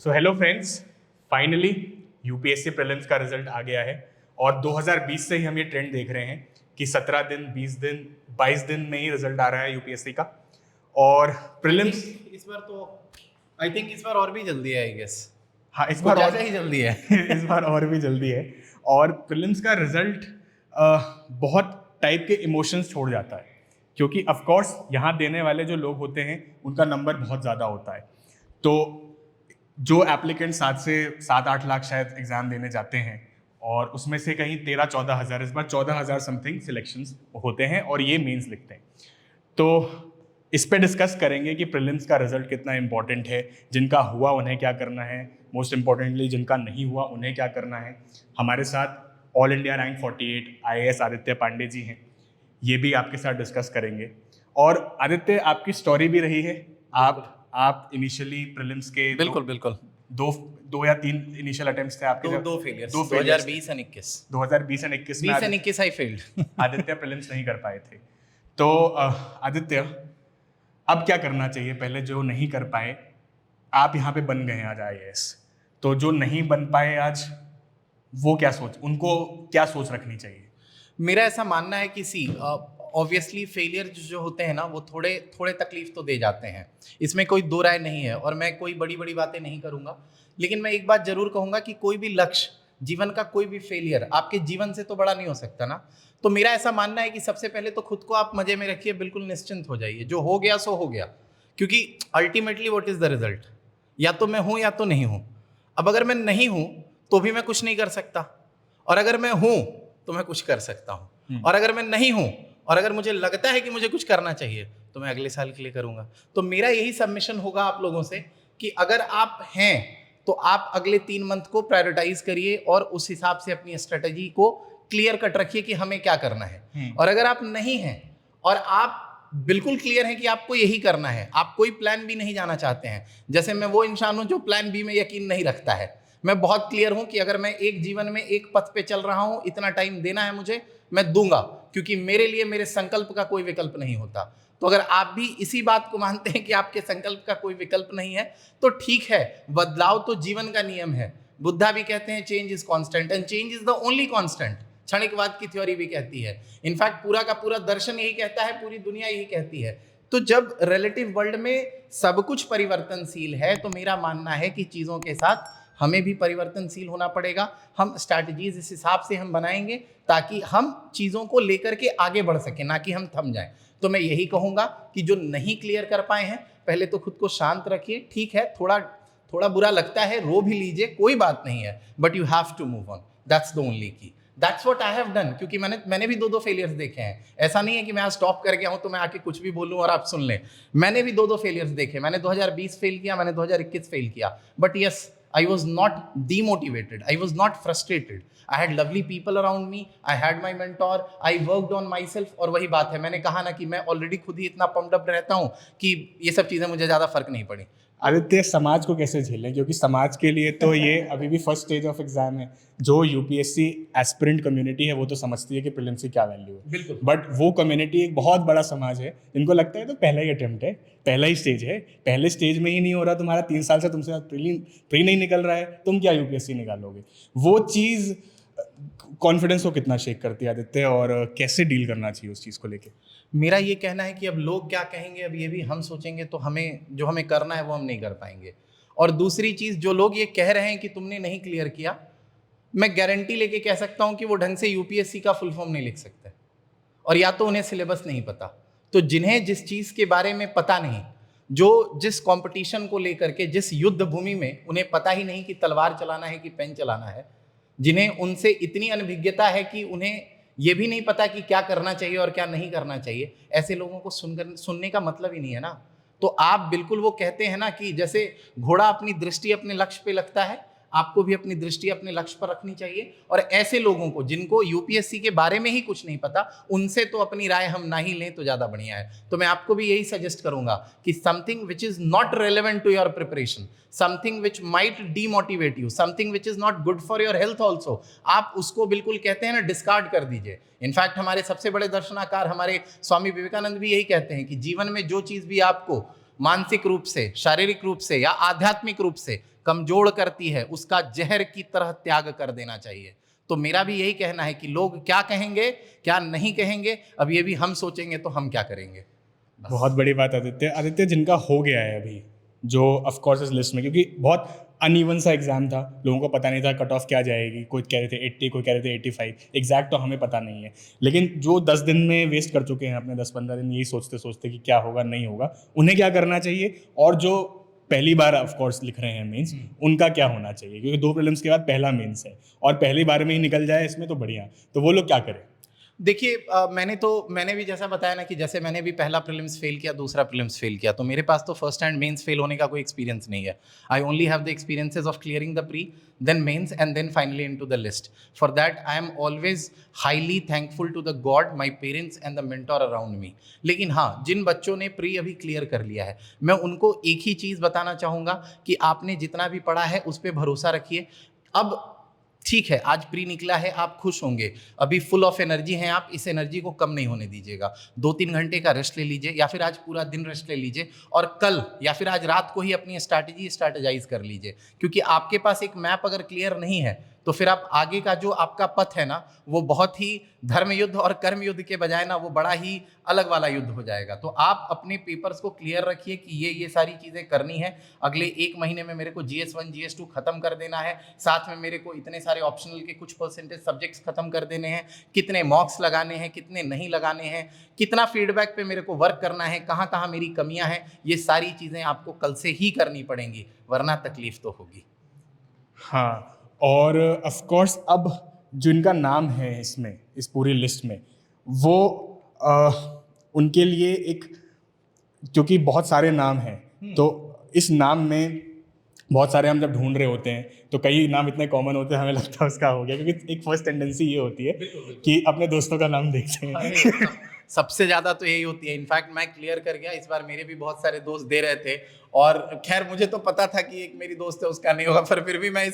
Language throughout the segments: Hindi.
So hello friends, finally UPSC prelims का रिजल्ट आ गया है और 2020 से ही हम ये ट्रेंड देख रहे हैं कि 17 दिन, 20 दिन, 22 दिन में ही रिजल्ट आ रहा है यूपीएससी का। और प्रीलिम्स इस बार तो आई थिंक इस बार और भी जल्दी है, आई गेस। हाँ, इस बार और ही जल्दी है। इस बार और भी जल्दी है। और प्रीलिम्स का रिजल्ट बहुत टाइप के इमोशंस छोड़ जाता है, क्योंकि ऑफ कोर्स यहाँ देने वाले जो लोग होते हैं उनका नंबर बहुत ज़्यादा होता है। तो जो एप्लीकेंट 7 से 8 लाख शायद एग्ज़ाम देने जाते हैं और उसमें से कहीं 13-14 हज़ार, इस बार 14 हज़ार समथिंग सिलेक्शंस होते हैं और ये मेंस लिखते हैं। तो इस पे डिस्कस करेंगे कि प्रीलिम्स का रिजल्ट कितना इंपॉर्टेंट है, जिनका हुआ उन्हें क्या करना है, मोस्ट इंपॉर्टेंटली जिनका नहीं हुआ उन्हें क्या करना है। हमारे साथ all India rank 48 IAS Aditya Pandey ji हैं, ये भी आपके साथ डिस्कस करेंगे। और आदित्य, आपकी स्टोरी भी रही है। आप इनिशियली प्रीलिम्स के बिल्कुल दो या तीन इनिशियल अटेम्प्ट्स थे आपके। दो फेलियर्स, 2020 और 21 2020 और 21 में 21 आई फेल्ड। आदित्य प्रीलिम्स नहीं कर पाए थे। तो आदित्य, अब क्या करना चाहिए? पहले जो नहीं कर पाए, आप यहाँ पे बन गए हैं आज IAS, तो जो नहीं बन पाए आज, वो उनको क्या सोच रखनी चाहिए? मेरा ऐसा मानना है कि ऑब्वियसली फेलियर जो होते हैं ना, वो थोड़े तकलीफ तो दे जाते हैं, इसमें कोई दो राय नहीं है। और मैं कोई बड़ी बड़ी बातें नहीं करूंगा, लेकिन मैं एक बात जरूर कहूंगा कि कोई भी लक्ष्य, जीवन का कोई भी फेलियर आपके जीवन से तो बड़ा नहीं हो सकता ना। तो मेरा ऐसा मानना है कि सबसे पहले तो खुद को आप मजे में रखिए, बिल्कुल निश्चिंत हो जाइए। जो हो गया सो हो गया, क्योंकि ultimately what is the result? या तो मैं हूं या तो नहीं हूं। अब अगर मैं नहीं हूं तो भी मैं कुछ नहीं कर सकता, और अगर मैं हूं तो मैं कुछ कर सकता हूं। और अगर मैं नहीं हूं और अगर मुझे लगता है कि मुझे कुछ करना चाहिए, तो मैं अगले साल के लिए करूंगा। तो मेरा यही सबमिशन होगा आप लोगों से कि अगर आप हैं तो आप अगले 3 मंथ को प्रायोरिटाइज करिए और उस हिसाब से अपनी स्ट्रेटेजी को क्लियर कट रखिए कि हमें क्या करना है। और अगर आप नहीं हैं और आप बिल्कुल क्लियर हैं कि आपको यही करना है, आप कोई प्लान बी नहीं जाना चाहते हैं, जैसे मैं वो इंसान हूं जो प्लान बी में यकीन नहीं रखता है। मैं बहुत क्लियर हूं कि अगर मैं एक जीवन में एक पथ पे चल रहा हूं, इतना टाइम देना है मुझे, मैं दूंगा, क्योंकि मेरे लिए मेरे संकल्प का कोई विकल्प नहीं होता। तो अगर आप भी इसी बात को मानते हैं कि आपके संकल्प का कोई विकल्प नहीं है, तो ठीक है, बदलाव तो जीवन का नियम है। बुद्धा भी कहते हैं change is constant and change is the only constant. क्षणिकवाद की थ्योरी भी कहती है, इनफैक्ट पूरा का पूरा दर्शन यही कहता है, पूरी दुनिया यही कहती है। तो जब रिलेटिव वर्ल्ड में सब कुछ परिवर्तनशील है, तो मेरा मानना है कि चीजों के साथ हमें भी परिवर्तनशील होना पड़ेगा। हम स्ट्रैटेजीज इस हिसाब से हम बनाएंगे ताकि हम चीज़ों को लेकर के आगे बढ़ सकें, ना कि हम थम जाएं। तो मैं यही कहूँगा कि जो नहीं क्लियर कर पाए हैं, पहले तो खुद को शांत रखिए। ठीक है, थोड़ा बुरा लगता है, रो भी लीजिए, कोई बात नहीं है, but you have to move on. That's the only key, that's what I have done. क्योंकि मैंने भी 2 फेलियर्स देखे हैं। ऐसा नहीं है कि मैं आज स्टॉप कर गया हूं तो मैं आके कुछ भी बोलूं और आप सुन लें। मैंने भी 2 फेलियर्स देखे। मैंने 2020 फेल किया, मैंने 2021 फेल किया, but yes, I was not demotivated. I was not frustrated. I had lovely people around me. I had my mentor. I worked on myself. और वही बात है, मैंने कहा ना कि मैं ऑलरेडी खुद ही इतना पम्प्ड अप रहता हूँ कि ये सब चीज़ें मुझे ज़्यादा फर्क नहीं पड़ी। आदित्य, समाज को कैसे झेलें? क्योंकि समाज के लिए तो ये अभी भी फर्स्ट स्टेज ऑफ एग्जाम है। जो यूपीएससी एस्पिरेंट कम्युनिटी है वो तो समझती है कि प्रीलिम्स की क्या वैल्यू है, बिल्कुल। बट वो कम्युनिटी एक बहुत बड़ा समाज है जिनको लगता है तो पहला ही अटेम्प्ट है, पहला ही स्टेज है, पहले स्टेज में ही नहीं हो रहा, तुम्हारा 3 साल से तुमसे प्री नहीं निकल रहा है, तुम क्या यूपीएससी निकालोगे? वो चीज़ कॉन्फिडेंस को कितना शेक करती है आदित्य, और कैसे डील करना चाहिए उस चीज़ को लेके? मेरा ये कहना है कि अब लोग क्या कहेंगे, अब ये भी हम सोचेंगे तो जो हमें करना है वो हम नहीं कर पाएंगे। और दूसरी चीज़, जो लोग ये कह रहे हैं कि तुमने नहीं क्लियर किया, मैं गारंटी लेके कह सकता हूँ कि वो ढंग से यूपीएससी का फुल फॉर्म नहीं लिख सकते, और या तो उन्हें सिलेबस नहीं पता। तो जिन्हें जिस चीज़ के बारे में पता नहीं, जो जिस कंपटीशन को लेकर के, जिस युद्ध भूमि में उन्हें पता ही नहीं कि तलवार चलाना है कि पेन चलाना है, जिन्हें उनसे इतनी अनभिज्ञता है कि उन्हें ये भी नहीं पता कि क्या करना चाहिए और क्या नहीं करना चाहिए, ऐसे लोगों को सुनने का मतलब ही नहीं है ना। तो आप बिल्कुल, वो कहते हैं ना कि जैसे घोड़ा अपनी दृष्टि अपने लक्ष्य पे लगता है, आपको भी अपनी दृष्टि अपने लक्ष्य पर रखनी चाहिए। और ऐसे लोगों को, जिनको यूपीएससी के बारे में ही कुछ नहीं पता, उनसे तो अपनी राय हम ना ही लें तो ज़्यादा बढ़िया है। तो मैं आपको भी यही सजेस्ट करूंगा कि something which is not relevant to your preparation, something which might demotivate you, something which is not good for your health also, आप उसको बिल्कुल, कहते हैं ना, डिस्कार्ड कर दीजिए। इनफैक्ट हमारे सबसे बड़े दर्शनाकार हमारे स्वामी विवेकानंद भी यही कहते हैं कि जीवन में जो चीज़ भी आपको मानसिक रूप से, शारीरिक रूप से या आध्यात्मिक रूप से कमजोर करती है उसका जहर की तरह त्याग कर देना चाहिए। तो मेरा भी यही कहना है कि लोग क्या कहेंगे क्या नहीं कहेंगे अब ये भी हम सोचेंगे तो हम क्या करेंगे। बहुत बड़ी बात आदित्य। आदित्य, जिनका हो गया है अभी, जो ऑफ कोर्स इस लिस्ट में, क्योंकि बहुत अनइवन सा एग्जाम था, लोगों को पता नहीं था कट ऑफ क्या जाएगी, कोई कह रहे थे 80, कोई कह रहे थे 85, एग्जैक्ट तो हमें पता नहीं है, लेकिन जो 10 दिन में वेस्ट कर चुके हैं अपने 10-15 दिन यही सोचते सोचते कि क्या होगा नहीं होगा, उन्हें क्या करना चाहिए, और जो पहली बार ऑफ कोर्स लिख रहे हैं मेंस, उनका क्या होना चाहिए, क्योंकि 2 प्रीलिम्स के बाद पहला मेंस है और पहली बार में ही निकल जाए इसमें तो बढ़िया, तो वो लोग क्या करें? देखिए मैंने भी जैसा बताया ना कि जैसे मैंने भी पहला प्रीलिम्स फेल किया, दूसरा प्रीलिम्स फेल किया, तो मेरे पास तो फर्स्ट एंड मेंस फेल होने का कोई एक्सपीरियंस नहीं है। I only have the experiences of clearing the pre, then mains and then finally into the list. For that I am always highly thankful to the god, my parents and the mentor around me. लेकिन हाँ, जिन बच्चों ने प्री अभी क्लियर कर लिया है, मैं उनको एक ही चीज़ बताना चाहूँगा कि आपने जितना भी पढ़ा है उस पर भरोसा रखिए। अब ठीक है, आज प्री निकला है, आप खुश होंगे, अभी फुल ऑफ एनर्जी हैं आप, इस एनर्जी को कम नहीं होने दीजिएगा। 2-3 घंटे का रेस्ट ले लीजिए, या फिर आज पूरा दिन रेस्ट ले लीजिए, और कल या फिर आज रात को ही अपनी स्ट्रैटेजाइज कर लीजिए। क्योंकि आपके पास एक मैप अगर क्लियर नहीं है तो फिर आप आगे का जो आपका पथ है ना, वो बहुत ही धर्म युद्ध और कर्म युद्ध के बजाय ना वो बड़ा ही अलग वाला युद्ध हो जाएगा। तो आप अपने पेपर्स को क्लियर रखिए कि ये सारी चीज़ें करनी है। अगले 1 महीने में मेरे को GS1 GS2 खत्म कर देना है, साथ में मेरे को इतने सारे ऑप्शनल के कुछ परसेंटेज सब्जेक्ट्स खत्म कर देने हैं, कितने मॉक्स लगाने हैं, कितने नहीं लगाने हैं, कितना फीडबैक पे मेरे को वर्क करना है, कहाँ कहाँ मेरी कमियाँ हैं, ये सारी चीज़ें आपको कल से ही करनी पड़ेंगी, वरना तकलीफ तो होगी। हाँ, और ऑफ कोर्स अब जिनका नाम है इसमें, इस पूरी लिस्ट में, वो उनके लिए एक, क्योंकि बहुत सारे नाम हैं तो इस नाम में बहुत सारे हम जब ढूंढ रहे होते हैं तो कई नाम इतने कॉमन होते हैं हमें लगता है उसका हो गया, क्योंकि एक फर्स्ट टेंडेंसी ये होती है कि अपने दोस्तों का नाम देखते हैं। सबसे ज़्यादा तो यही होती है। इनफैक्ट मैं क्लियर कर गया, इस बार मेरे भी बहुत सारे दोस्त दे रहे थे, और खैर मुझे तो पता था कि एक मेरी दोस्त है उसका नहीं होगा, पर फिर भी मैं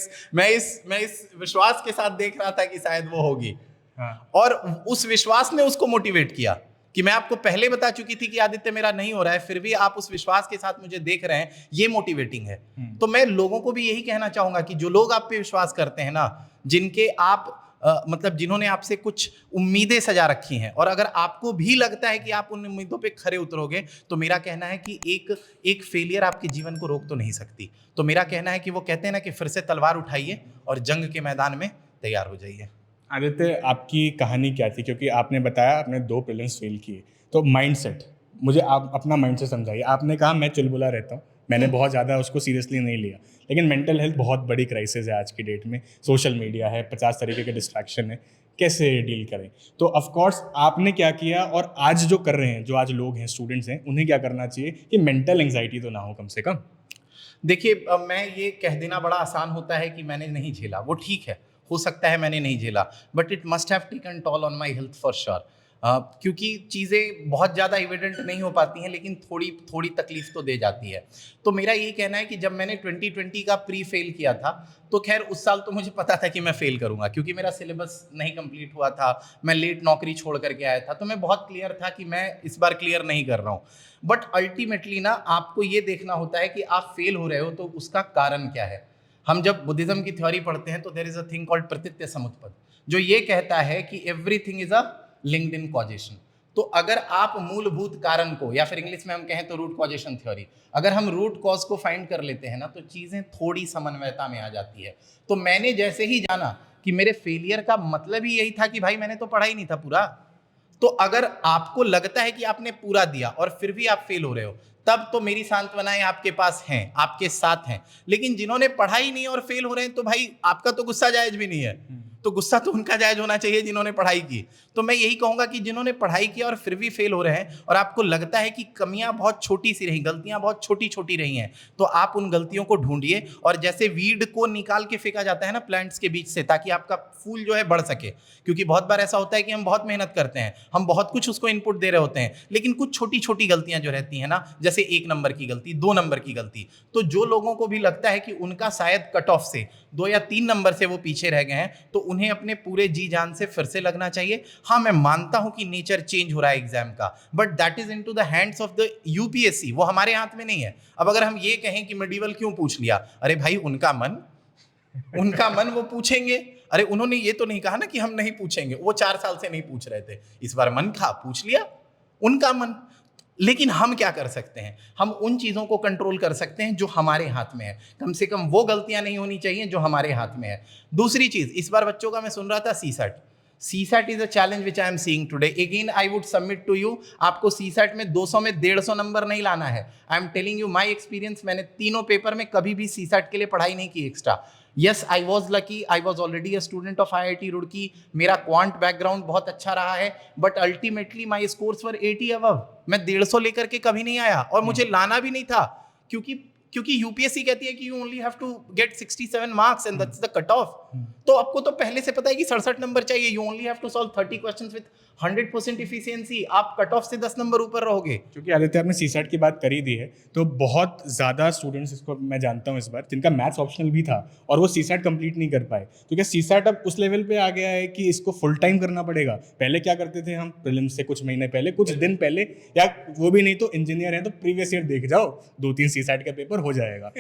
इस विश्वास के साथ देख रहा था कि शायद वो होगी। हाँ। और उस विश्वास ने उसको मोटिवेट किया कि मैं आपको पहले बता चुकी थी कि आदित्य मेरा नहीं हो रहा है, फिर भी आप उस विश्वास के साथ मुझे देख रहे हैं, ये मोटिवेटिंग है। तो मैं लोगों को भी यही कहना चाहूंगा कि जो लोग आप पे विश्वास करते हैं ना, जिनके आप मतलब जिन्होंने आपसे कुछ उम्मीदें सजा रखी हैं, और अगर आपको भी लगता है कि आप उन उम्मीदों पे खरे उतरोगे, तो मेरा कहना है कि एक फेलियर आपके जीवन को रोक तो नहीं सकती। तो मेरा कहना है कि वो कहते हैं ना कि फिर से तलवार उठाइए और जंग के मैदान में तैयार हो जाइए। आदित्य, आपकी कहानी क्या थी? क्योंकि आपने बताया आपने 2 प्रीलिम्स फेल किए, तो माइंडसेट, मुझे आप अपना माइंडसेट समझाइए। आपने कहा मैं चुलबुला रहता हूँ, मैंने बहुत ज़्यादा उसको सीरियसली नहीं लिया, लेकिन मेंटल हेल्थ बहुत बड़ी क्राइसिस है आज की डेट में, सोशल मीडिया है, 50 तरीके के डिस्ट्रैक्शन है, कैसे डील करें? तो ऑफ कोर्स आपने क्या किया, और आज जो कर रहे हैं, जो आज लोग हैं, स्टूडेंट्स हैं, उन्हें क्या करना चाहिए कि मेंटल एंग्जाइटी तो ना हो कम से कम? देखिए, मैं ये कह देना बड़ा आसान होता है कि मैंने नहीं झेला, वो ठीक है, हो सकता है मैंने नहीं झेला, but it must have taken toll on my health for sure. क्योंकि चीज़ें बहुत ज़्यादा एविडेंट नहीं हो पाती हैं, लेकिन थोड़ी थोड़ी तकलीफ तो दे जाती है। तो मेरा ये कहना है कि जब मैंने 2020 का प्री फेल किया था, तो खैर उस साल तो मुझे पता था कि मैं फेल करूंगा, क्योंकि मेरा सिलेबस नहीं कंप्लीट हुआ था, मैं लेट नौकरी छोड़ करके आया था, तो मैं बहुत क्लियर था कि मैं इस बार क्लियर नहीं कर रहा हूँ। बट अल्टीमेटली ना, आपको ये देखना होता है कि आप फेल हो रहे हो तो उसका कारण क्या है। हम जब बुद्धिज्म की थ्योरी पढ़ते हैं तो there is a thing called pratitya samutpada, जो ये कहता है कि everything is a linked in causation. तो अगर आप मूलभूत कारण को, या फिर इंग्लिश में हम कहें तो रूट कॉजेशन थ्योरी, अगर हम रूट कॉज को फाइंड कर लेते हैं ना, तो चीज़ें थोड़ी समन्वयता में आ जाती है। तो मैंने जैसे ही जाना कि मेरे फेलियर का मतलब ही यही था कि भाई मैंने तो पढ़ा ही नहीं था पूरा। तो अगर आपको लगता है कि आपने पूरा दिया और फिर भी आप फेल हो रहे हो, तब तो मेरी सांत्वनाएं आपके पास हैं, आपके साथ हैं। लेकिन जिन्होंने पढ़ा ही नहीं और फेल हो रहे हैं, तो भाई आपका तो गुस्सा जायज भी नहीं है, तो गुस्सा तो उनका जायज होना चाहिए जिन्होंने पढ़ाई की। तो मैं यही कहूंगा कि जिन्होंने पढ़ाई की और फिर भी फेल हो रहे हैं, और आपको लगता है कि कमियां बहुत छोटी सी रही, गलतियां बहुत छोटी छोटी रही हैं, तो आप उन गलतियों को ढूंढिए, और जैसे वीड को निकाल के फेंका जाता है ना प्लांट्स के बीच से, ताकि आपका फूल जो है बढ़ सके। क्योंकि बहुत बार ऐसा होता है कि हम बहुत मेहनत करते हैं, हम बहुत कुछ उसको इनपुट दे रहे होते हैं, लेकिन कुछ छोटी छोटी गलतियां जो रहती हैं ना, जैसे 1 नंबर की गलती, 2 नंबर की गलती, तो जो लोगों को भी लगता है कि उनका शायद कट ऑफ से 2 या 3 नंबर से वो पीछे रह गए हैं, तो उन्हें अपने पूरे जी जान से फिर से लगना चाहिए। हाँ, मैं मानता हूं कि नेचर चेंज हो रहा है एग्जाम का, but that is into the hands of the UPSC, वो हमारे हाथ में नहीं है। अब अगर हम ये कहें कि मेडिवल क्यों पूछ लिया, अरे भाई उनका मन वो पूछेंगे। अरे उन्होंने ये तो नहीं कहा ना कि हम नहीं पूछेंगे, वो 4 साल से नहीं पूछ रहे थे, इस बार मन था पूछ लिया, उनका मन। लेकिन हम क्या कर सकते हैं, हम उन चीज़ों को कंट्रोल कर सकते हैं जो हमारे हाथ में है। कम से कम वो गलतियां नहीं होनी चाहिए जो हमारे हाथ में है। दूसरी चीज़, इस बार बच्चों का मैं सुन रहा था CSAT is a challenge which I am seeing today. Again I would submit to you, आपको CSAT में 200 में 150 नंबर नहीं लाना है। I am telling you my experience, मैंने तीनों पेपर में कभी भी CSAT के लिए पढ़ाई नहीं की extra. Yes, I was lucky, I was already a student of IIT Roorkee, मेरा क्वांट बैकग्राउंड बहुत अच्छा रहा है, but ultimately my scores were 80 above. मैं 150 लेकर के कभी नहीं आया, और मुझे लाना भी नहीं था, क्योंकि यूपीएससी कहती है कि you only have to get 67 marks and that's the cut off. तो आपको तो पहले से पता है कि 67 नंबर चाहिए, you only have to solve 30 questions with 100% efficiency, आप कट ऑफ से 10 नंबर ऊपर रहोगे। क्योंकि आदित्य आपने CSAT की बात करी दी है, तो बहुत ज़्यादा स्टूडेंट्स, इसको मैं जानता हूँ इस बार, जिनका मैथ्स ऑप्शनल भी था और वो CSAT कंप्लीट नहीं कर पाए। तो क्या CSAT अब उस लेवल पे आ गया है कि इसको फुल टाइम करना पड़ेगा? पहले क्या करते थे हम, प्रीलिम्स से कुछ महीने पहले, कुछ दिन पहले, या वो भी नहीं तो इंजीनियर है तो प्रीवियस ईयर देख जाओ, 2-3 CSAT का पेपर हो जाएगा।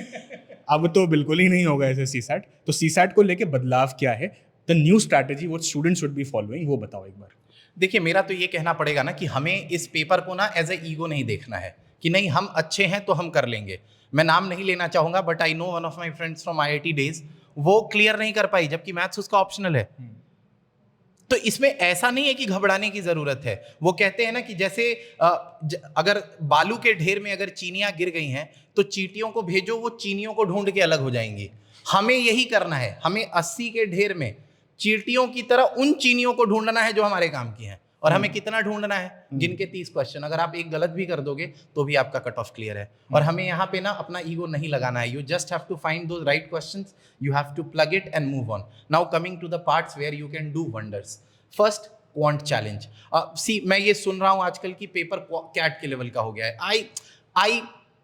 अब तो बिल्कुल ही नहीं होगा ऐसे CSAT। तो CSAT को लेके बदलाव क्या है, the new strategy what students should be following, वो बताओ एक बार। देखिए, मेरा तो ये कहना पड़ेगा ना कि हमें इस पेपर को ना एज ए ईगो नहीं देखना है कि नहीं हम अच्छे हैं तो हम कर लेंगे। मैं नाम नहीं लेना चाहूंगा, but I know one of my friends from IIT days, वो क्लियर नहीं कर पाई जबकि मैथ्स उसका ऑप्शनल है। तो इसमें ऐसा नहीं है कि घबराने की जरूरत है। वो कहते हैं ना कि जैसे अगर बालू के ढेर में अगर चीनियां गिर गई हैं तो चींटियों को भेजो, वो चीनियों को ढूंढ के अलग हो जाएंगी। हमें यही करना है, हमें 80 के ढेर में चींटियों की तरह उन चीनियों को ढूंढना है जो हमारे काम की हैं। और हमें कितना ढूंढना है, जिनके 30 क्वेश्चन, अगर आप एक गलत भी कर दोगे तो भी आपका कट ऑफ क्लियर है। और हमें यहाँ पे ना अपना ईगो नहीं लगाना है। You just have to find those right questions, you have to plug it and move on. Now coming to the parts where you can do wonders. First, quant challenge. See, मैं ये सुन रहा हूँ आजकल की पेपर कैट के लेवल का हो गया है।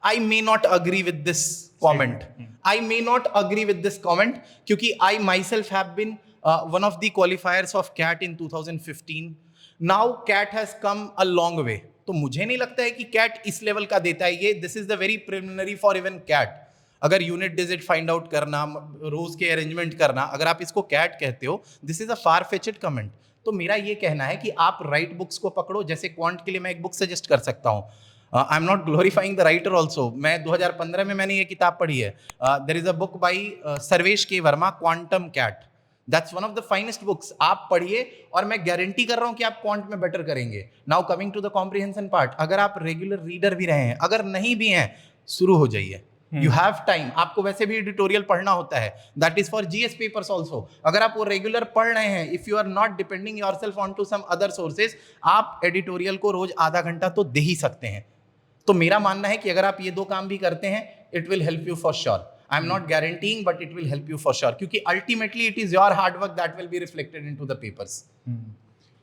I may not agree with this comment. I may not agree with this comment क्योंकि I myself have been one of the qualifiers of CAT in 2015. Now CAT has come a long way. तो मुझे नहीं लगता है कि CAT इस लेवल का देता है। ये this is the very preliminary for even CAT. अगर यूनिट डिजिट फाइंड आउट करना, रोज के अरेंजमेंट करना, अगर आप इसको CAT कहते हो, this is a far fetched comment. तो मेरा ये कहना है कि आप राइट बुक्स को पकड़ो। जैसे क्वांट के लिए मैं एक बुक सजेस्ट कर सकता हूँ, I am not glorifying the writer also. मैं 2015 में मैंने ये किताब पढ़ी है। There is a book by Sarvesh K Verma, quantum CAT. That's one of the finest books. आप पढ़िए और मैं गारंटी कर रहा हूं कि आप क्वांट में बेटर करेंगे। Now coming to the comprehension part, अगर आप रेगुलर रीडर भी रहे हैं, अगर नहीं भी हैं, शुरू हो जाइए। You have time. आपको वैसे भी एडिटोरियल पढ़ना होता है, that is for GS papers also. अगर आप वो रेगुलर पढ़ रहे हैं, if you are not depending yourself on to some other sources, आप एडिटोरियल को रोज आधा घंटा तो दे ही सकते हैं। तो मेरा मानना है कि अगर आप ये 2 काम भी करते हैं, it will help you for sure. I am not guaranteeing, but it will help you for sure, क्योंकि ultimately it is your hard work that will be reflected into the papers.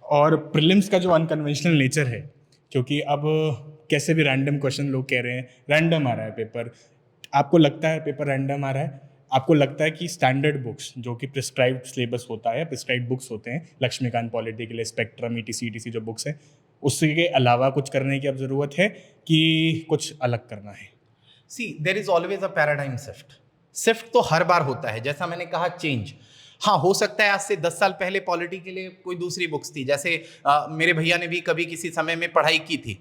और प्रीलिम्स का जो अनकन्वेंशनल नेचर है, क्योंकि अब कैसे भी रैंडम क्वेश्चन लोग कह रहे हैं, रैंडम आ रहा है पेपर, आपको लगता है पेपर रैंडम आ रहा है, आपको लगता है कि स्टैंडर्ड बुक्स जो कि प्रिस्क्राइब्ड सिलेबस होता है, प्रिस्क्राइब्ड बुक्स होते हैं, लक्ष्मीकांत पॉलिटी के लिए, स्पेक्ट्रम, ETC जो बुक्स हैं, उसके अलावा कुछ करने की अब ज़रूरत है कि कुछ अलग करना है? See, there is always a paradigm shift तो हर बार होता है। जैसा मैंने कहा, चेंज, हाँ हो सकता है आज से 10 साल पहले पॉलिटी के लिए कोई दूसरी बुक्स थी। जैसे मेरे भैया ने भी कभी किसी समय में पढ़ाई की थी,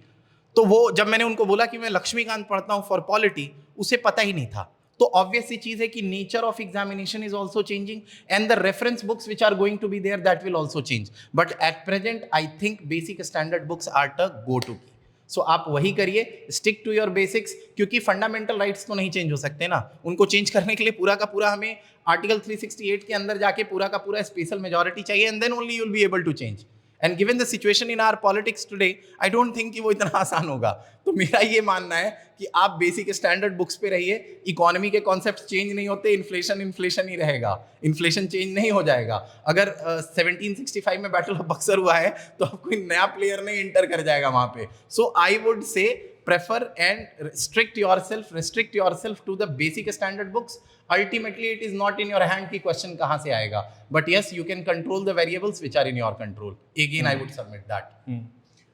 तो वो जब मैंने उनको बोला कि मैं लक्ष्मीकांत पढ़ता हूँ फॉर पॉलिटी, उसे पता ही नहीं था। तो ऑब्वियस सी चीज है कि nature of examination is also changing and the reference books which are going to be there that will also change. But at present I think basic standard books are the go to key. So आप वही करिए, स्टिक टू योर बेसिक्स, क्योंकि फंडामेंटल राइट्स तो नहीं चेंज हो सकते ना। उनको चेंज करने के लिए पूरा का पूरा हमें आर्टिकल 368 के अंदर जाके पूरा का पूरा स्पेशल मेजॉरिटी चाहिए, and then only you will be able to change. And given the situation in our politics today, I don't think कि वो इतना आसान होगा। तो मेरा ये मानना है कि आप बेसिक स्टैंडर्ड बुक्स पे रहिए। इकोनॉमी के कॉन्सेप्ट चेंज नहीं होते, इन्फ्लेशन ही रहेगा, इन्फ्लेशन चेंज नहीं हो जाएगा। अगर 1765 में बैटल ऑफ बक्सर हुआ है तो अब कोई नया प्लेयर नहीं इंटर कर जाएगा वहां पे। So I would say prefer and restrict yourself to the basic standard books. Ultimately it is not in your hand कि question कहाँ से आएगा, but yes you can control the variables which are in your control. Again I would submit that.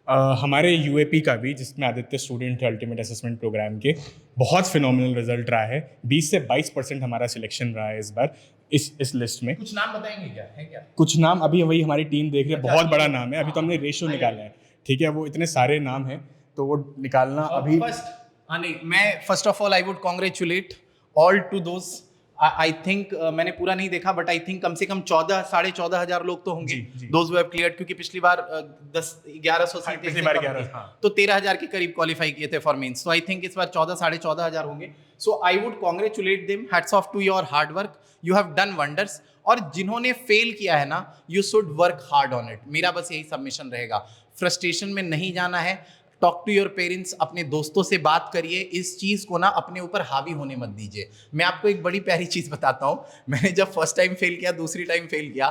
हमारे यूएपी का भी, जिसमें आदित्य स्टूडेंट थे अल्टीमेट असेसमेंट प्रोग्राम के, बहुत फिनोमिनल रिजल्ट रहा है। 20 से 22% हमारा सिलेक्शन रहा है इस बार इस लिस्ट में। कुछ नाम बताएंगे क्या है क्या? कुछ नाम अभी वही हमारी टीम देख रही है, बहुत बड़ा नाम है। अभी तो हमने रेशियो निकाला है, ठीक है, वो इतने सारे नाम हैं तो वो निकालना अभी मैं first of all I would congratulate all to those. I think मैंने पूरा नहीं देखा बट आई थिंक कम से कम 14,500 लोग तो होंगे दोज हु हैव क्लियर्ड, क्योंकि पिछली बार 1100 सीटें, तो 13,000 के करीब क्वालिफाई किए थे for mains. So I think इस बार 14,500 होंगे। So I would congratulate them, hats off to your hard work, you have done wonders. और जिन्होंने फेल किया है ना, you should work hard on it. मेरा बस यही सबमिशन रहेगा, फ्रस्ट्रेशन में नहीं जाना है। टॉक टू योर पेरेंट्स, अपने दोस्तों से बात करिए, इस चीज़ को ना अपने ऊपर हावी होने मत दीजिए। मैं आपको एक बड़ी प्यारी चीज़ बताता हूँ, मैंने जब फर्स्ट टाइम फेल किया, दूसरी टाइम फेल किया,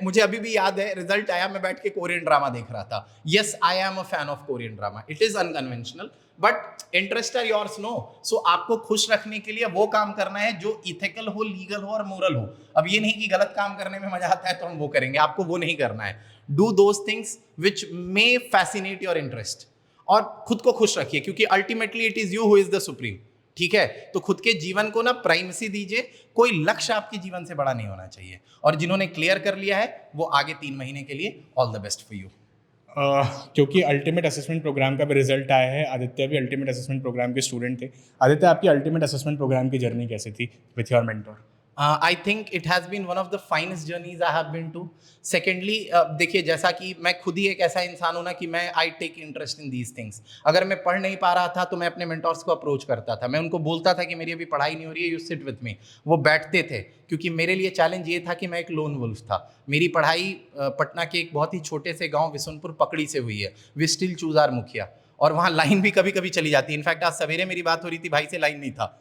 मुझे अभी भी याद है, रिजल्ट आया, मैं बैठ के कोरियन ड्रामा देख रहा था। Yes I am a fan of Korean drama, it is unconventional but interest are yours no. So आपको खुश रखने के लिए वो काम करना है जो इथिकल हो, लीगल हो और मोरल हो। अब ये नहीं कि गलत काम करने में मजा आता है तो हम वो करेंगे, आपको वो नहीं करना है। Do those things which may fascinate your interest, और खुद को खुश रखिए, क्योंकि ultimately it is you who is the supreme. ठीक है, तो खुद के जीवन को ना प्राइमेसी दीजिए, कोई लक्ष्य आपके जीवन से बड़ा नहीं होना चाहिए। और जिन्होंने क्लियर कर लिया है वो आगे 3 महीने के लिए all the best for you. क्योंकि अल्टीमेट असेसमेंट प्रोग्राम का भी रिजल्ट आया है, आदित्य भी अल्टीमेट असेसमेंट प्रोग्राम के स्टूडेंट थे। आदित्य, आपकी अल्टीमेट असेसमेंट प्रोग्राम की जर्नी कैसी थी with your mentor? I think it has been one of the finest journeys I have been to. Secondly देखिए, जैसा कि मैं खुद ही एक ऐसा इंसान हूं ना कि मैं I take interest in these things. अगर मैं पढ़ नहीं पा रहा था तो मैं अपने मेंटर्स को अप्रोच करता था, मैं उनको बोलता था कि मेरी अभी पढ़ाई नहीं हो रही है, यू सिट विथ मी। वो बैठते थे, क्योंकि मेरे लिए चैलेंज ये था कि मैं एक लोन वुल्फ था। मेरी पढ़ाई पटना के एक बहुत ही छोटे से गाँव विशुनपुर पकड़ी से हुई है, वी स्टिल चूज आर मुखिया, और वहाँ लाइन भी कभी कभी चली जाती है। इनफैक्ट आज सवेरे मेरी बात हो रही थी, भाई से लाइन नहीं था।